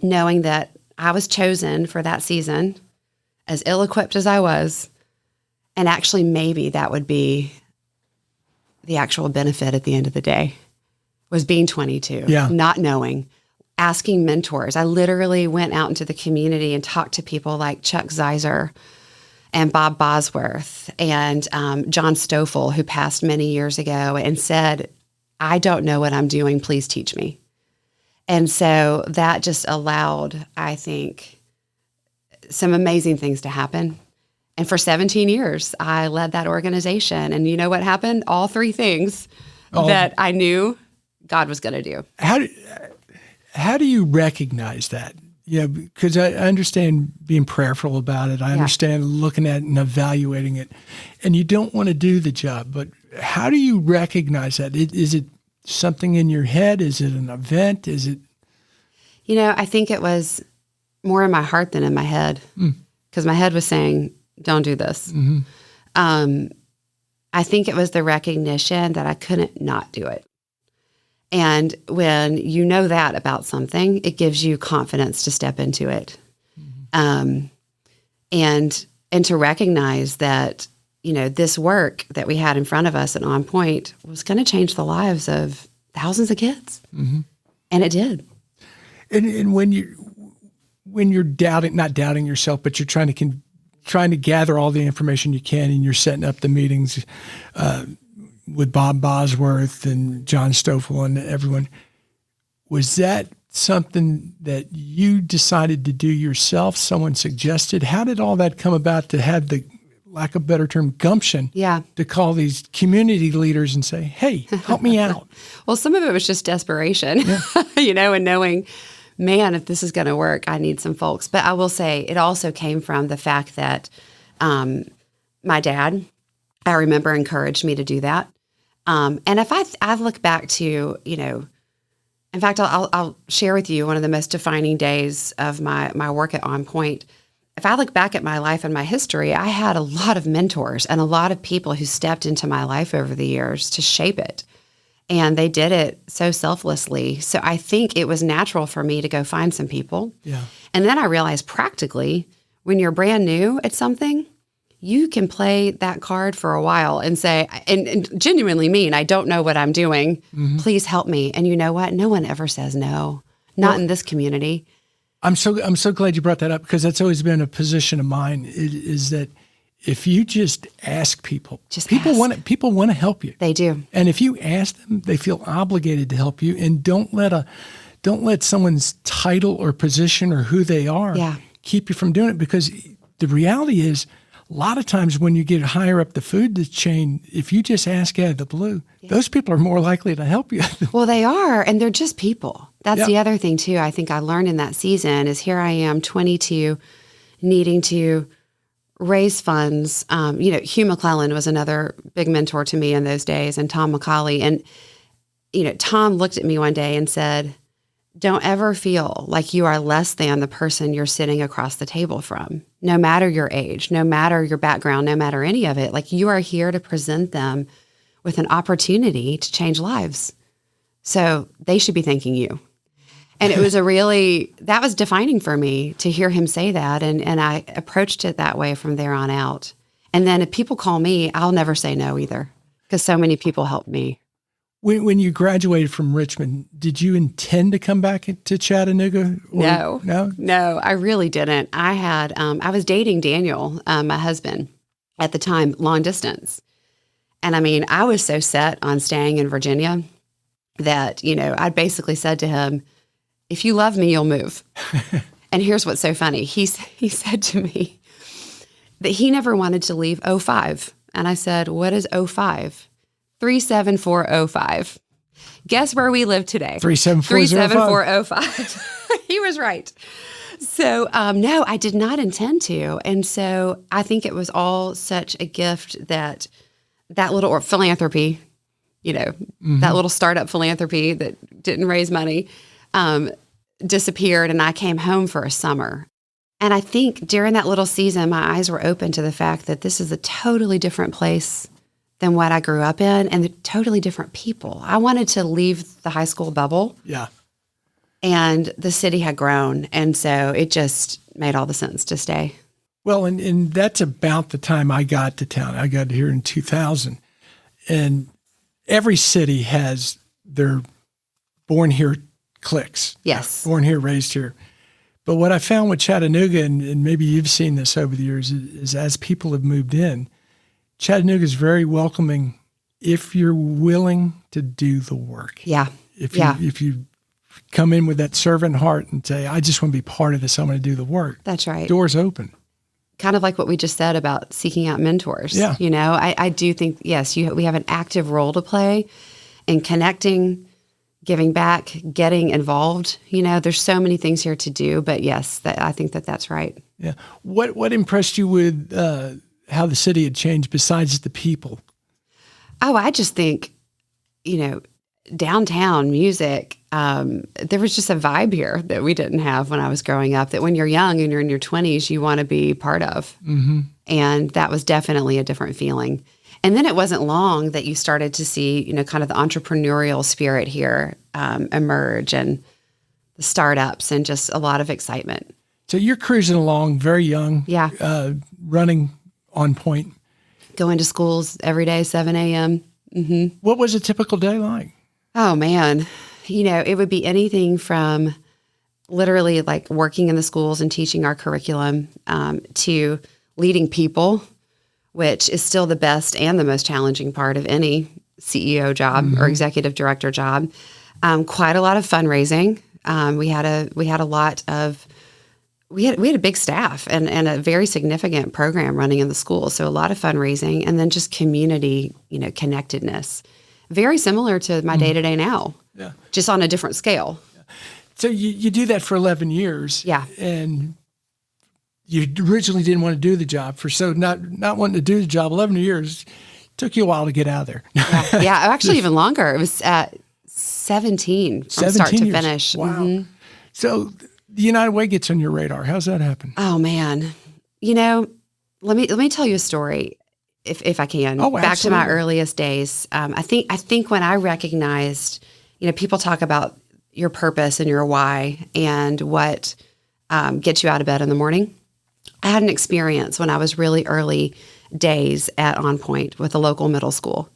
Speaker 2: knowing that I was chosen for that season, as ill-equipped as I was, and actually maybe that would be the actual benefit at the end of the day, was being 22, not knowing, asking mentors. I literally went out into the community and talked to people like Chuck Zeiser and Bob Bosworth and John Stoffel, who passed many years ago, and said, I don't know what I'm doing. Please teach me. And so that just allowed, I think, some amazing things to happen. And for 17 years, I led that organization. And you know what happened? All three things that I knew God was going to do.
Speaker 1: How do you recognize that? Yeah, because I understand being prayerful about it. I understand looking at it and evaluating it. And you don't want to do the job. But how do you recognize that? Is it something in your head? Is it an event? Is it?
Speaker 2: I think it was more in my heart than in my head. Because my head was saying, don't do this.
Speaker 1: Mm-hmm.
Speaker 2: I think it was the recognition that I couldn't not do it. And when you know that about something, it gives you confidence to step into it. Mm-hmm. And to recognize that, this work that we had in front of us at On Point was going to change the lives of thousands of kids. Mm-hmm. And it did.
Speaker 1: And when you're not doubting yourself, but you're trying to gather all the information you can, and you're setting up the meetings with Bob Bosworth and John Stoffel and everyone, was that something that you decided to do yourself? Someone suggested? How did all that come about to have the, lack of a better term, gumption to call these community leaders and say, hey, help me out?
Speaker 2: Well, some of it was just desperation, and knowing, man, if this is going to work, I need some folks. But I will say it also came from the fact that my dad, I remember, encouraged me to do that. And if I look back to, in fact, I'll share with you one of the most defining days of my work at On Point. If I look back at my life and my history, I had a lot of mentors and a lot of people who stepped into my life over the years to shape it. And they did it so selflessly. So I think it was natural for me to go find some people.
Speaker 1: Yeah.
Speaker 2: And then I realized practically, when you're brand new at something, you can play that card for a while and say, and genuinely mean, I don't know what I'm doing. Mm-hmm. Please help me. And you know what? No one ever says no. Not in this community.
Speaker 1: I'm so glad you brought that up, because that's always been a position of mine, is that if you just ask people, people want to help you.
Speaker 2: They do.
Speaker 1: And if you ask them, they feel obligated to help you. And don't let someone's title or position or who they are keep you from doing it. Because the reality is, a lot of times when you get higher up the food chain, if you just ask out of the blue, those people are more likely to help you.
Speaker 2: Well, they are, and they're just people. That's the other thing too. I think I learned in that season is, here I am, 22, needing to raise funds. Hugh McClellan was another big mentor to me in those days, and Tom McCauley. And, Tom looked at me one day and said, don't ever feel like you are less than the person you're sitting across the table from, no matter your age, no matter your background, no matter any of it. Like, you are here to present them with an opportunity to change lives. So they should be thanking you. And it was that was defining for me to hear him say that. And I approached it that way from there on out. And then if people call me, I'll never say no either, because so many people helped me.
Speaker 1: When you graduated from Richmond, did you intend to come back to Chattanooga?
Speaker 2: No, I really didn't. I was dating Daniel, my husband at the time, long distance. And I was so set on staying in Virginia that, I basically said to him, if you love me, you'll move. And here's what's so funny. He said to me that he never wanted to leave 05. And I said, what is 05? 37405. Guess where we live today?
Speaker 1: 37405.
Speaker 2: He was right. So, no, I did not intend to. And so I think it was all such a gift that little philanthropy, that little startup philanthropy that didn't raise money, disappeared. And I came home for a summer. And I think during that little season, my eyes were open to the fact that this is a totally different place than what I grew up in, and totally different people. I wanted to leave the high school bubble.
Speaker 1: Yeah.
Speaker 2: And the city had grown. And so it just made all the sense to stay.
Speaker 1: Well, and that's about the time I got to town. I got here in 2000. And every city has their born here clicks.
Speaker 2: Yes.
Speaker 1: Born here, raised here. But what I found with Chattanooga, and maybe you've seen this over the years, is as people have moved in, Chattanooga is very welcoming if you're willing to do the work.
Speaker 2: Yeah.
Speaker 1: If you come in with that servant heart and say, I just want to be part of this, I'm going to do the work.
Speaker 2: That's right.
Speaker 1: Doors open.
Speaker 2: Kind of like what we just said about seeking out mentors.
Speaker 1: Yeah.
Speaker 2: You know, I do think, yes, we have an active role to play in connecting, giving back, getting involved. You know, there's so many things here to do, but yes, I think that's right.
Speaker 1: Yeah. What impressed you with how the city had changed besides the people?
Speaker 2: Oh, I just think, you know, downtown music, there was just a vibe here that we didn't have when I was growing up, that when you're young and you're in your 20s, you want to be part of. Mm-hmm. And that was definitely a different feeling. And then it wasn't long that you started to see, you know, kind of the entrepreneurial spirit here emerge, and the startups, and just a lot of excitement.
Speaker 1: So you're cruising along, very young.
Speaker 2: Yeah.
Speaker 1: Running on point.
Speaker 2: Going to schools every day, 7 a.m. Mm-hmm.
Speaker 1: What was a typical day like?
Speaker 2: Oh, man. You know, it would be anything from literally like working in the schools and teaching our curriculum to leading people, which is still the best and the most challenging part of any CEO job or executive director job. Quite a lot of fundraising. We had a big staff and a very significant program running in the school. So a lot of fundraising, and then just community, you know, connectedness. Very similar to my day-to-day now, just on a different scale.
Speaker 1: Yeah. So you do that for 11 years.
Speaker 2: Yeah.
Speaker 1: And you originally didn't want to do the job not wanting to do the job 11 years. Took you a while to get out of there.
Speaker 2: Yeah, actually even longer. It was 17 from start to
Speaker 1: years.
Speaker 2: finish.
Speaker 1: Wow.
Speaker 2: Mm-hmm.
Speaker 1: So the United Way gets on your radar. How's that happen?
Speaker 2: Oh, man. You know, let me tell you a story. If I can, back to my earliest days. I think when I recognized, you know, people talk about your purpose and your why and what gets you out of bed in the morning. I had an experience when I was really early days at On Point with a local middle school.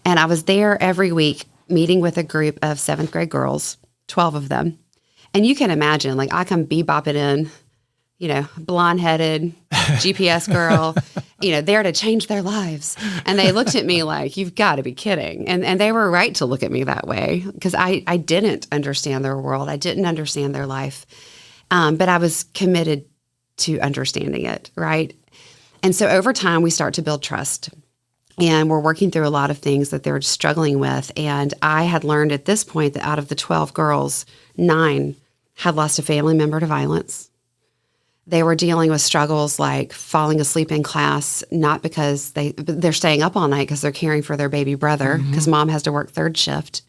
Speaker 2: And I was there every week meeting with a group of 7th grade girls, 12 of them. And you can imagine, like, I come bebopping in, you know, blonde-headed GPS girl, you know, there to change their lives. And they looked at me like, you've got to be kidding. And they were right to look at me that way, because I didn't understand their world. I didn't understand their life. But I was committed to understanding it, right? And so over time, we start to build trust. And we're working through a lot of things that they're struggling with. And I had learned at this point that out of the 12 girls, 9 had lost a family member to violence. They were dealing with struggles like falling asleep in class, not because they're staying up all night because they're caring for their baby brother, because mom has to work 3rd shift.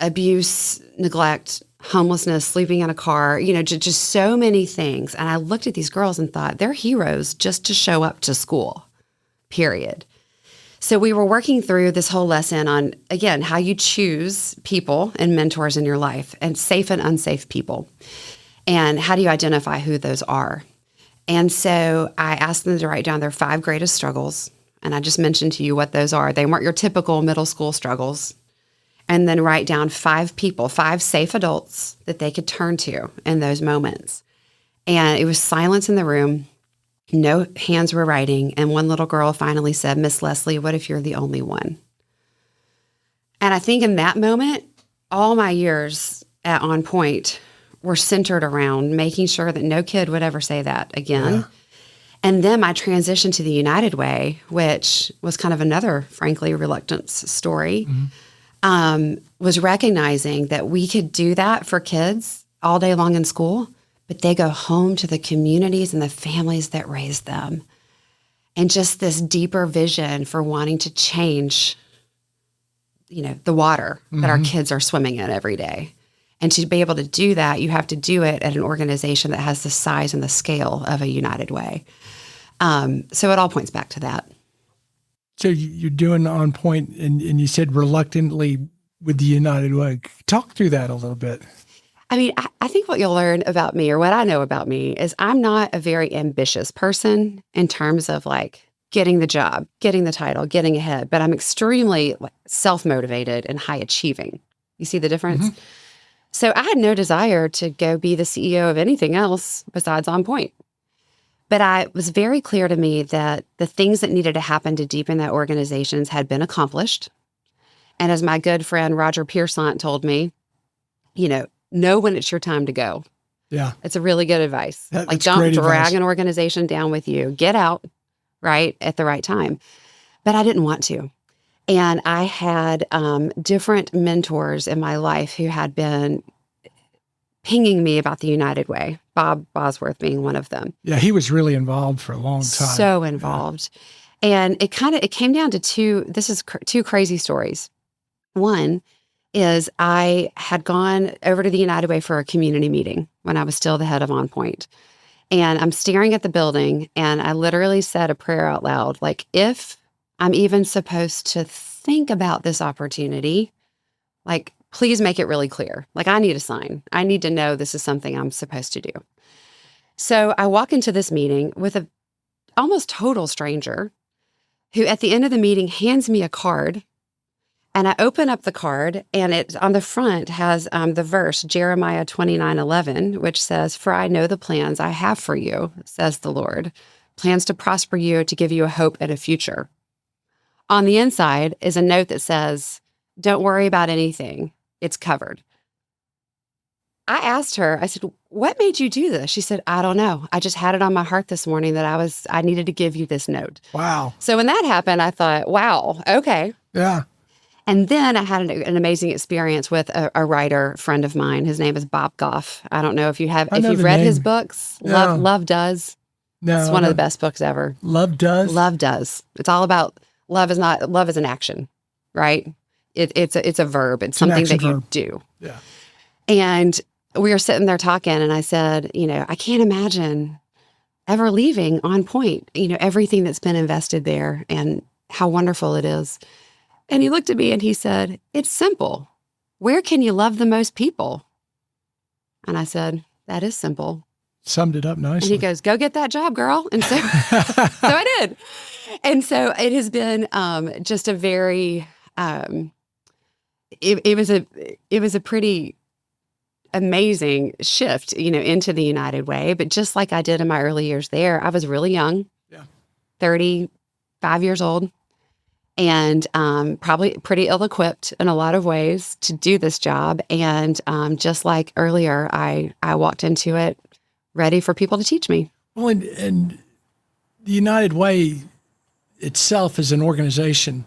Speaker 2: Abuse, neglect, homelessness, sleeping in a car, you know, just so many things. And I looked at these girls and thought, they're heroes just to show up to school, period. So we were working through this whole lesson on, again, how you choose people and mentors in your life, and safe and unsafe people. And how do you identify who those are? And so I asked them to write down their 5 greatest struggles. And I just mentioned to you what those are. They weren't your typical middle school struggles. And then write down 5 people, 5 safe adults that they could turn to in those moments. And it was silence in the room. No hands were writing. And one little girl finally said, Miss Lesley, what if you're the only one? And I think in that moment, all my years at On Point were centered around making sure that no kid would ever say that again. Yeah. And then my transition to the United Way, which was kind of another, frankly, reluctance story, was recognizing that we could do that for kids all day long in school, but they go home to the communities and the families that raised them. And just this deeper vision for wanting to change, you know, the water that our kids are swimming in every day. And to be able to do that, you have to do it at an organization that has the size and the scale of a United Way. So it all points back to that.
Speaker 1: So you're doing On Point, and you said reluctantly with the United Way. Talk through that a little bit.
Speaker 2: I mean, I think what you'll learn about me, or what I know about me, is I'm not a very ambitious person in terms of like getting the job, getting the title, getting ahead, but I'm extremely self-motivated and high achieving. You see the difference? So I had no desire to go be the CEO of anything else besides On Point. But it was very clear to me that the things that needed to happen to deepen that organizations had been accomplished. And as my good friend Roger Pearsant told me, know when it's your time to go.
Speaker 1: Yeah.
Speaker 2: It's a really good advice.
Speaker 1: That's
Speaker 2: don't
Speaker 1: great
Speaker 2: drag
Speaker 1: advice.
Speaker 2: an organization down with you. Get out, right, at the right time. But I didn't want to. And I had different mentors in my life who had been pinging me about the United Way, Bob Bosworth being one of them.
Speaker 1: Yeah, he was really involved for a long time.
Speaker 2: So involved. Yeah. And it came down to two crazy stories. One is I had gone over to the United Way for a community meeting when I was still the head of On Point. And I'm staring at the building and I literally said a prayer out loud, like, if I'm even supposed to think about this opportunity, like, please make it really clear. Like, I need a sign. I need to know this is something I'm supposed to do. So I walk into this meeting with a almost total stranger who at the end of the meeting hands me a card. And I open up the card, and it on the front has the verse, Jeremiah 29:11, which says, "For I know the plans I have for you, says the Lord, plans to prosper you, to give you a hope and a future." On the inside is a note that says, "Don't worry about anything. It's covered." I asked her, I said, "What made you do this?" She said, "I don't know. I just had it on my heart this morning that I needed to give you this note."
Speaker 1: Wow.
Speaker 2: So when that happened, I thought, wow, okay.
Speaker 1: Yeah.
Speaker 2: And then I had an amazing experience with a writer friend of mine. His name is Bob Goff. I don't know if you've read his books.
Speaker 1: No.
Speaker 2: Love Does.
Speaker 1: No,
Speaker 2: It's one of the best books ever.
Speaker 1: Love Does?
Speaker 2: Love Does. It's all about love is an action, right? It's a verb. It's something that you do.
Speaker 1: Yeah.
Speaker 2: And we were sitting there talking, and I said, I can't imagine ever leaving On Point, everything that's been invested there and how wonderful it is. And he looked at me and he said, "It's simple. Where can you love the most people?" And I said, "That is simple."
Speaker 1: Summed it up nicely.
Speaker 2: And he goes, "Go get that job, girl." And so, so I did. And so it has been just a very, it was a pretty amazing shift, into the United Way. But just like I did in my early years there, I was really young, 35 years old. And probably pretty ill-equipped in a lot of ways to do this job. And just like earlier, I walked into it ready for people to teach me.
Speaker 1: Well, and the United Way itself as an organization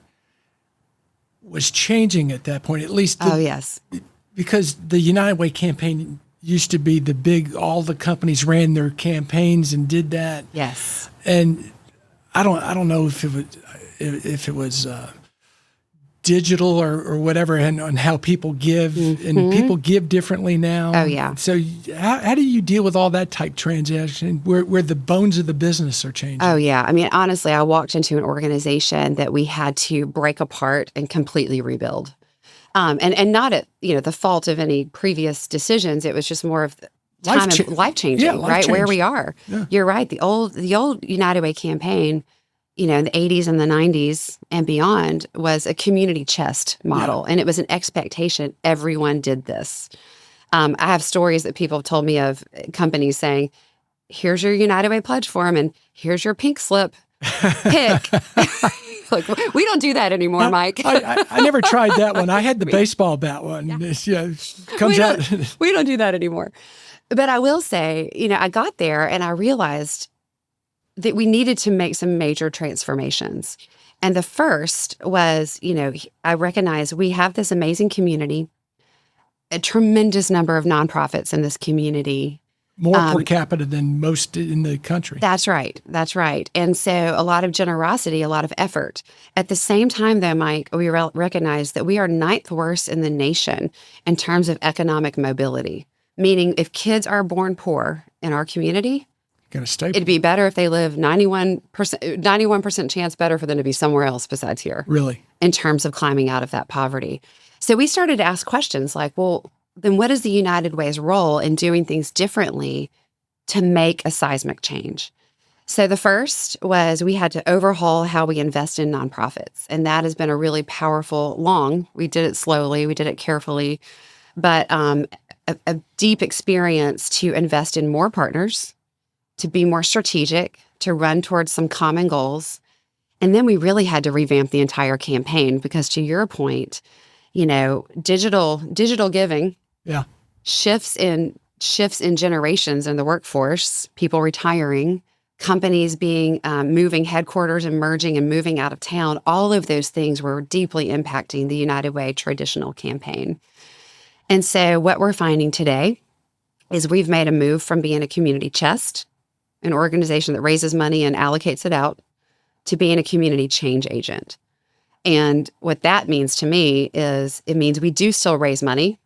Speaker 1: was changing at that point, at least.
Speaker 2: Yes.
Speaker 1: Because the United Way campaign used to be the big, all the companies ran their campaigns and did that.
Speaker 2: Yes.
Speaker 1: And I don't know if it was digital or whatever, and on how people give, and people give differently now.
Speaker 2: Oh, yeah.
Speaker 1: So how do you deal with all that type transaction where the bones of the business are changing?
Speaker 2: Oh, yeah. I mean, honestly, I walked into an organization that we had to break apart and completely rebuild. And not at, the fault of any previous decisions. It was just more of life changing, right? Where we are. Yeah. You're right. The old United Way campaign, in the 80s and the 90s and beyond, was a community chest model. Yeah. And it was an expectation. Everyone did this. I have stories that people have told me of companies saying, "Here's your United Way pledge form and here's your pink slip. Pick." Like, we don't do that anymore, Mike.
Speaker 1: I never tried that one. I had the baseball bat one.
Speaker 2: Yeah.
Speaker 1: Comes out.
Speaker 2: We don't do that anymore. But I will say, I got there and I realized that we needed to make some major transformations. And the first was, I recognize we have this amazing community, a tremendous number of nonprofits in this community.
Speaker 1: More per capita than most in the country.
Speaker 2: That's right. That's right. And so a lot of generosity, a lot of effort. At the same time, though, Mike, we recognize that we are 9th worst in the nation in terms of economic mobility, meaning if kids are born poor in our community, it'd be better if they live 91% chance better for them to be somewhere else besides here.
Speaker 1: Really?
Speaker 2: In terms of climbing out of that poverty. So we started to ask questions like, well, then what is the United Way's role in doing things differently to make a seismic change? So the first was we had to overhaul how we invest in nonprofits. And that has been a really powerful, we did it slowly, we did it carefully, but a deep experience to invest in more partners, to be more strategic, to run towards some common goals. And then we really had to revamp the entire campaign because, to your point, digital giving,
Speaker 1: Yeah.
Speaker 2: shifts in generations in the workforce, people retiring, companies being moving headquarters and merging and moving out of town. All of those things were deeply impacting the United Way traditional campaign. And so what we're finding today is we've made a move from being a community chest, an organization that raises money and allocates it out, to being a community change agent. And what that means to me is it means we do still raise money,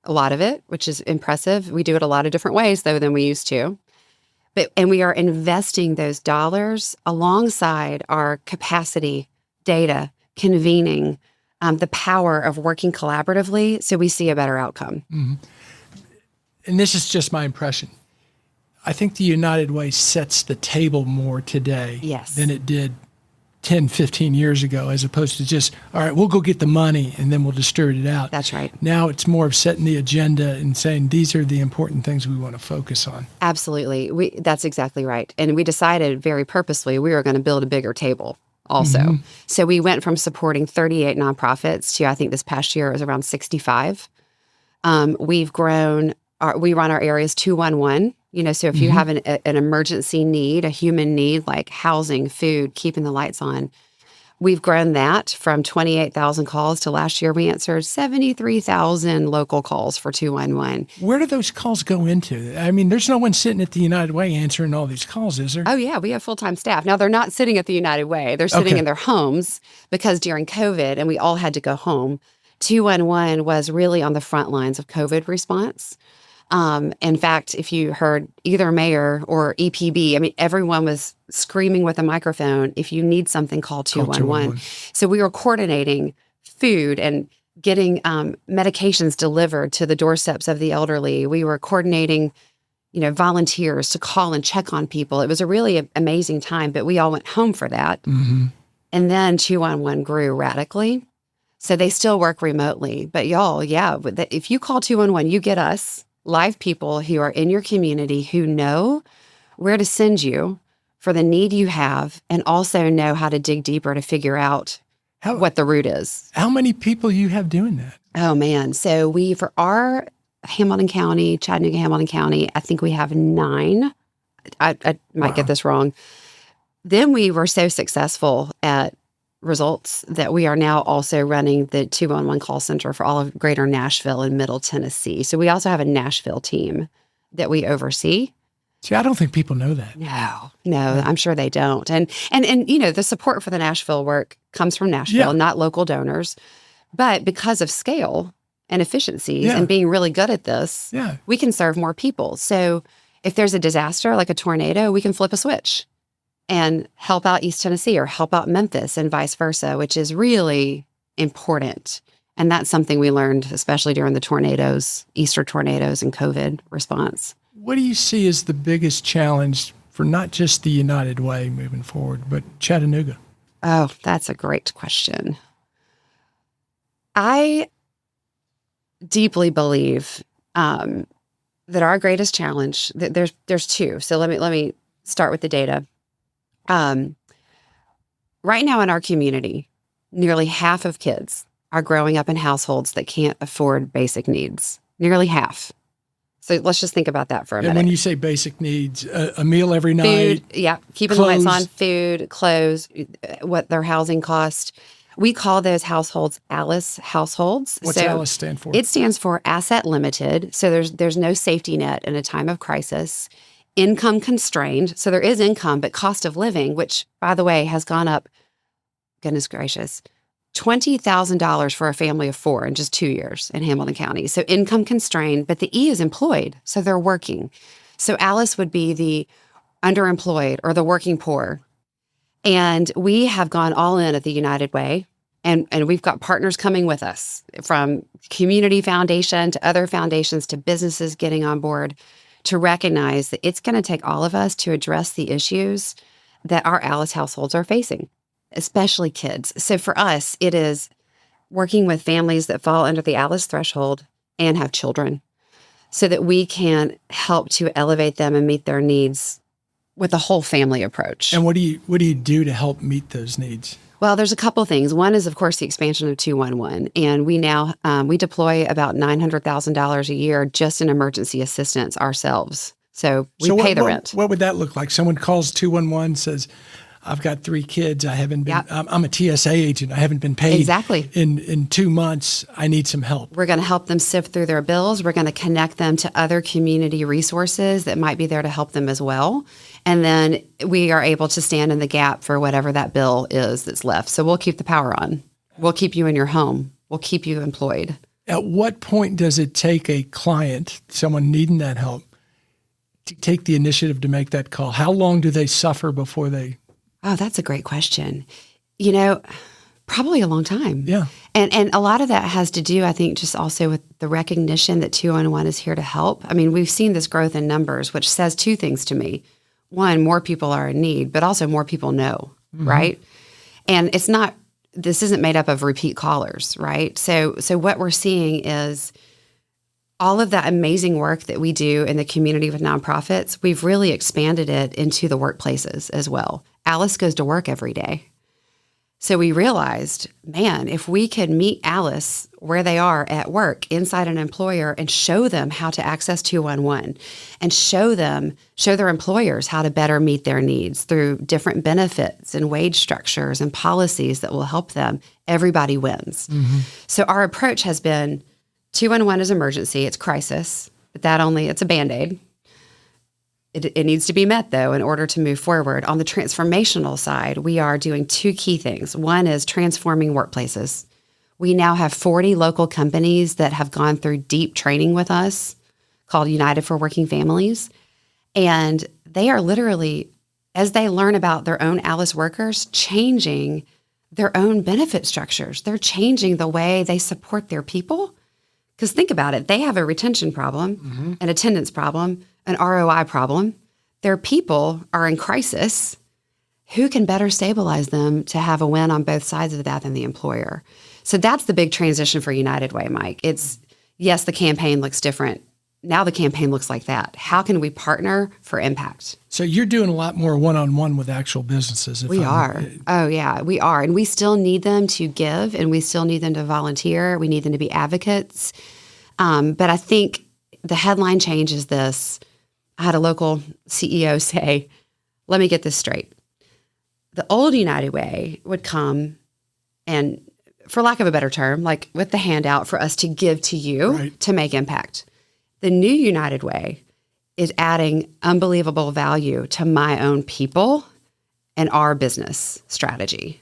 Speaker 2: a lot of it, which is impressive. We do it a lot of different ways, though, than we used to. And we are investing those dollars alongside our capacity, data, convening, the power of working collaboratively so we see a better outcome.
Speaker 1: Mm-hmm. And this is just my impression. I think the United Way sets the table more today than it did 10, 15 years ago, as opposed to just, all right, we'll go get the money and then we'll distribute it out.
Speaker 2: That's right.
Speaker 1: Now it's more of setting the agenda and saying, these are the important things we want to focus on.
Speaker 2: Absolutely. That's exactly right. And we decided very purposely we were going to build a bigger table also. Mm-hmm. So we went from supporting 38 nonprofits to, I think this past year it was around 65. We've grown, we run our areas 211. So if you have an emergency need, a human need like housing, food, keeping the lights on, we've grown that from 28,000 calls to last year we answered 73,000 local calls for 211.
Speaker 1: Where do those calls go into? I mean, there's no one sitting at the United Way answering all these calls, is there?
Speaker 2: Oh, yeah. We have full-time staff. Now, they're not sitting at the United Way. They're sitting in their homes because during COVID, and we all had to go home, 211 was really on the front lines of COVID response. In fact, if you heard either mayor or EPB, I mean, everyone was screaming with a microphone, if you need something, call 211. So we were coordinating food and getting medications delivered to the doorsteps of the elderly. We were coordinating, volunteers to call and check on people. It was a really amazing time, but we all went home for that. Mm-hmm. And then 211 grew radically. So they still work remotely. But y'all, if you call 211, you get us. Live people who are in your community who know where to send you for the need you have and also know how to dig deeper to figure out what the root is.
Speaker 1: How many people you have doing that?
Speaker 2: Oh, man. So for our Hamilton County, Chattanooga, Hamilton County, I think we have 9. I might get this wrong. Then we were so successful at results that we are now also running the 211 call center for all of greater Nashville and Middle Tennessee. So we also have a Nashville team that we oversee.
Speaker 1: See, I don't think people know that.
Speaker 2: No, I'm sure they don't. And the support for the Nashville work comes from Nashville, not local donors. But because of scale and efficiencies and being really good at this, we can serve more people. So if there's a disaster like a tornado, we can flip a switch and help out East Tennessee or help out Memphis and vice versa, which is really important. And that's something we learned, especially during the tornadoes, Easter tornadoes and COVID response.
Speaker 1: What do you see as the biggest challenge for not just the United Way moving forward, but Chattanooga?
Speaker 2: Oh, that's a great question. I deeply believe that our greatest challenge, there's 2. So let me start with the data. Right now in our community, nearly half of kids are growing up in households that can't afford basic needs. Nearly half. So let's just think about that for a minute.
Speaker 1: And when you say basic needs, a meal every night,
Speaker 2: food, keeping the lights on, food, clothes, what their housing cost. We call those households ALICE households.
Speaker 1: What's ALICE stand for?
Speaker 2: It stands for asset limited. So there's no safety net in a time of crisis. Income constrained. So there is income, but cost of living, which, by the way, has gone up, goodness gracious, $20,000 for a family of 4 in just 2 years in Hamilton County. So income constrained, but the E is employed. So they're working. So Alice would be the underemployed or the working poor. And we have gone all in at the United Way. And we've got partners coming with us, from community foundation to other foundations to businesses getting on board, to recognize that it's going to take all of us to address the issues that our Alice households are facing, especially kids. So for us, it is working with families that fall under the Alice threshold and have children. so that we can help to elevate them and meet their needs with a whole family approach.
Speaker 1: And what do you do to help meet those needs?
Speaker 2: Well, there's a couple things. One is, of course, the expansion of 211. And we now, we deploy about $900,000 a year just in emergency assistance ourselves. So we pay the rent.
Speaker 1: What would that look like? Someone calls 211, says, I've got 3 kids. I haven't been, I'm a TSA agent. I haven't been paid in 2 months. I need some help.
Speaker 2: We're going to help them sift through their bills. We're going to connect them to other community resources that might be there to help them as well. And then we are able to stand in the gap for whatever that bill is that's left. So we'll keep the power on. We'll keep you in your home. We'll keep you employed.
Speaker 1: At what point does it take a client, someone needing that help, to take the initiative to make that call? How long do they suffer before they...
Speaker 2: Oh, that's a great question. Probably a long time.
Speaker 1: Yeah.
Speaker 2: And a lot of that has to do, I think, just also with the recognition that 211 is here to help. I mean, we've seen this growth in numbers, which says 2 things to me. One, more people are in need, but also more people know, right? And this isn't made up of repeat callers, right? So what we're seeing is all of that amazing work that we do in the community with nonprofits, we've really expanded it into the workplaces as well. Alice goes to work every day. So we realized, man, if we could meet Alice where they are at work inside an employer and show them how to access 211 and show their employers how to better meet their needs through different benefits and wage structures and policies that will help them, everybody wins. So our approach has been 211 is emergency, it's crisis, but it's a Band-Aid. It needs to be met, though, in order to move forward. On the transformational side, we are doing 2 key things. One is transforming workplaces. We now have 40 local companies that have gone through deep training with us called United for Working Families. And they are literally, as they learn about their own Alice workers, changing their own benefit structures. They're changing the way they support their people. Because think about it, they have a retention problem, an attendance problem, an ROI problem. Their people are in crisis. Who can better stabilize them to have a win on both sides of that than the employer? So that's the big transition for United Way, Mike. It's, yes, the campaign looks different. Now the campaign looks like that. How can we partner for impact? So
Speaker 1: you're doing a lot more one-on-one with actual businesses.
Speaker 2: We are. Oh, yeah, we are. And we still need them to give, and we still need them to volunteer. We need them to be advocates. But I think the headline change is this. I had a local CEO say, let me get this straight. The old United Way would come and, for lack of a better term, like with the handout for us to give to you to make impact. The new United Way is adding unbelievable value to my own people and our business strategy.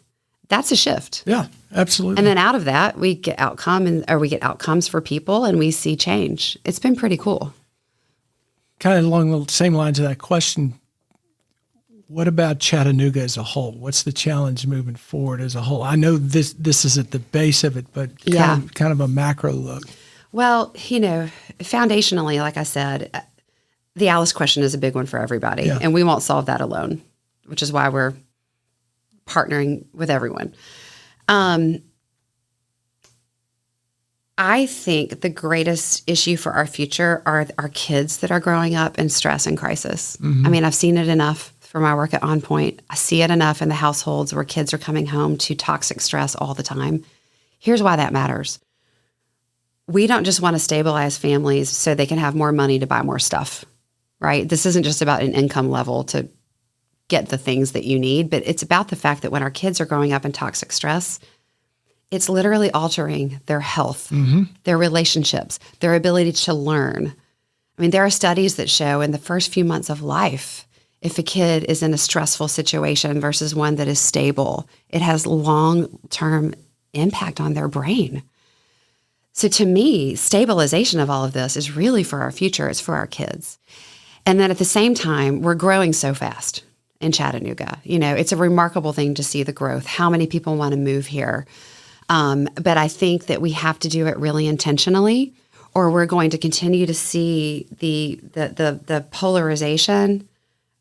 Speaker 2: That's a shift.
Speaker 1: Yeah, absolutely.
Speaker 2: And then out of that, we get outcomes for people and we see change. It's been pretty cool.
Speaker 1: Kind of along the same lines of that question, what about Chattanooga as a whole? What's the challenge moving forward as a whole? I know this is at the base of it, but kind of a macro look.
Speaker 2: Well, foundationally, like I said, the Alice question is a big one for everybody, and we won't solve that alone, which is why we're partnering with everyone. I think the greatest issue for our future are our kids that are growing up in stress and crisis. I mean, I've seen it enough for my work at On Point. I see it enough in the households where kids are coming home to toxic stress all the time. Here's why that matters. We don't just want to stabilize families so they can have more money to buy more stuff, right? This isn't just about an income level to get the things that you need, but it's about the fact that when our kids are growing up in toxic stress, it's literally altering their health, their relationships, their ability to learn. I mean, there are studies that show in the first few months of life, if a kid is in a stressful situation versus one that is stable, it has long-term impact on their brain. So to me, stabilization of all of this is really for our future. It's for our kids. And then at the same time, we're growing so fast in Chattanooga. It's a remarkable thing to see the growth, how many people want to move here. But I think that we have to do it really intentionally, or we're going to continue to see the polarization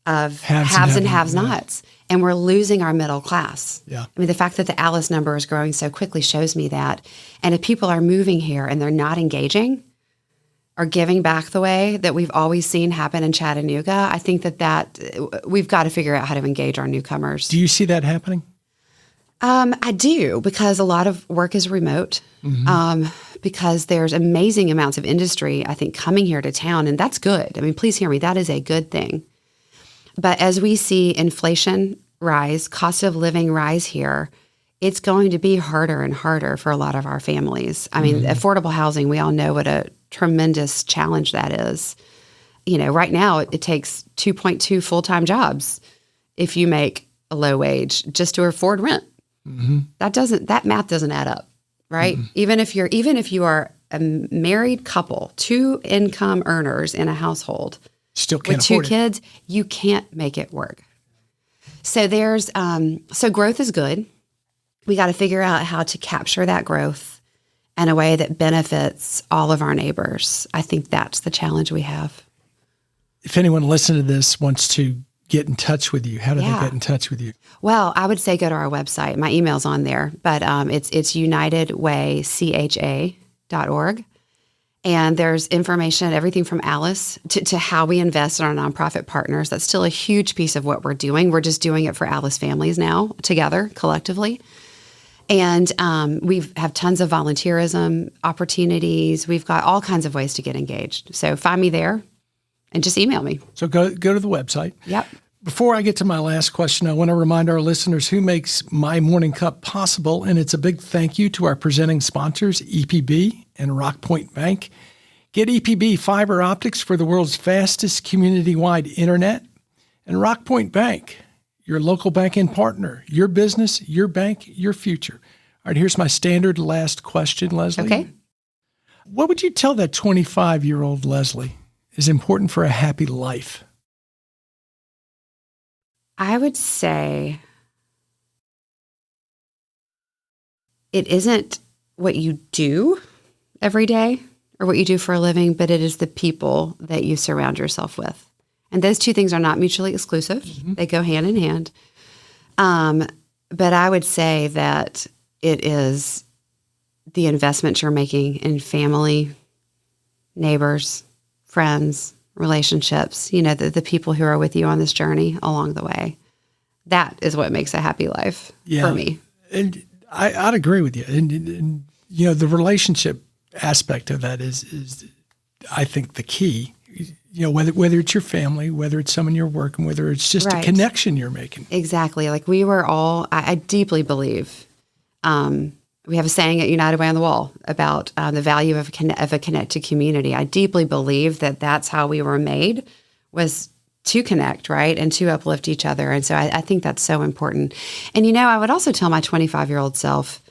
Speaker 2: of haves and have-nots, and we're losing our middle class.
Speaker 1: Yeah.
Speaker 2: I mean, the fact that the Alice number is growing so quickly shows me that. And if people are moving here and they're not engaging, are giving back the way that we've always seen happen in Chattanooga, I think that we've got to figure out how to engage our newcomers.
Speaker 1: Do you see that happening?
Speaker 2: I do, because a lot of work is remote, because there's amazing amounts of industry, I think, coming here to town, and that's good. I mean, please hear me, that is a good thing. But as we see inflation rise, cost of living rise here, it's going to be harder and harder for a lot of our families. I mean, affordable housing, we all know what a tremendous challenge that is. You know, right now it takes 2.2 full-time jobs if you make a low wage just to afford rent. That math doesn't add up, right? Even if you are a married couple, 2 income earners in a household,
Speaker 1: still can't
Speaker 2: with 2
Speaker 1: afford it.
Speaker 2: kids, you can't make it work. So so growth is good. We got to figure out how to capture that growth in a way that benefits all of our neighbors. I think that's the challenge we have.
Speaker 1: If anyone listening to this wants to get in touch with you, how do they get in touch with you?
Speaker 2: Well, I would say go to our website. My email's on there, but it's unitedwaycha.org. And there's information, everything from Alice to how we invest in our nonprofit partners. That's still a huge piece of what we're doing. We're just doing it for Alice families now, together, collectively. And we have tons of volunteerism opportunities. We've got all kinds of ways to get engaged. So find me there and just email me.
Speaker 1: So go to the website.
Speaker 2: Yep.
Speaker 1: Before I get to my last question, I want to remind our listeners who makes My Morning Cup possible, and it's a big thank you to our presenting sponsors, EPB and Rockpoint Bank. Get EPB fiber optics for the world's fastest community-wide internet, and Rockpoint Bank, your local banking partner, your business, your bank, your future. All right, here's my standard last question, Lesley.
Speaker 2: Okay.
Speaker 1: What would you tell that 25-year-old Lesley is important for a happy life?
Speaker 2: I would say it isn't what you do every day or what you do for a living, but it is the people that you surround yourself with. And those two things are not mutually exclusive. They go hand in hand. But I would say that it is the investment you're making in family, neighbors, friends, relationships, the people who are with you on this journey along the way. That is what makes a happy life for me.
Speaker 1: And I'd agree with you. And the relationship aspect of that is I think the key. Whether it's your family, whether it's someone you're working with, or it's just a connection you're making.
Speaker 2: Exactly. Like we were all, I deeply believe, we have a saying at United Way on the Wall about the value of a connected community. I deeply believe that that's how we were made, was to connect, right? And to uplift each other. And so I think that's so important. And, I would also tell my 25-year-old self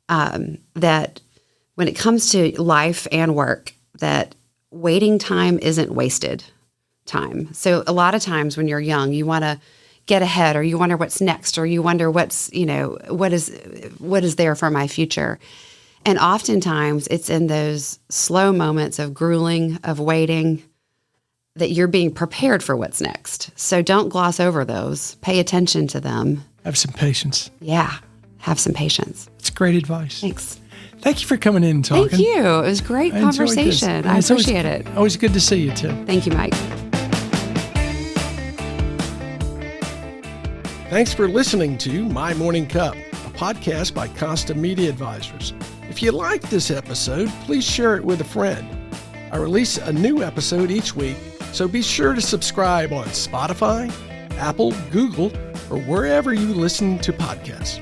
Speaker 2: that when it comes to life and work, that waiting time isn't wasted time. So a lot of times when you're young, you want to get ahead, or you wonder what's next, or you wonder what is there for my future. And oftentimes it's in those slow moments of grueling, of waiting, that you're being prepared for what's next. So don't gloss over those. Pay attention to them.
Speaker 1: Have some patience.
Speaker 2: Yeah, have some patience.
Speaker 1: It's great advice.
Speaker 2: Thanks.
Speaker 1: Thank you for coming in and talking.
Speaker 2: Thank you. It was a great conversation. I appreciate it.
Speaker 1: Always good to see you, too.
Speaker 2: Thank you, Mike.
Speaker 1: Thanks for listening to My Morning Cup, a podcast by Costa Media Advisors. If you liked this episode, please share it with a friend. I release a new episode each week, so be sure to subscribe on Spotify, Apple, Google, or wherever you listen to podcasts.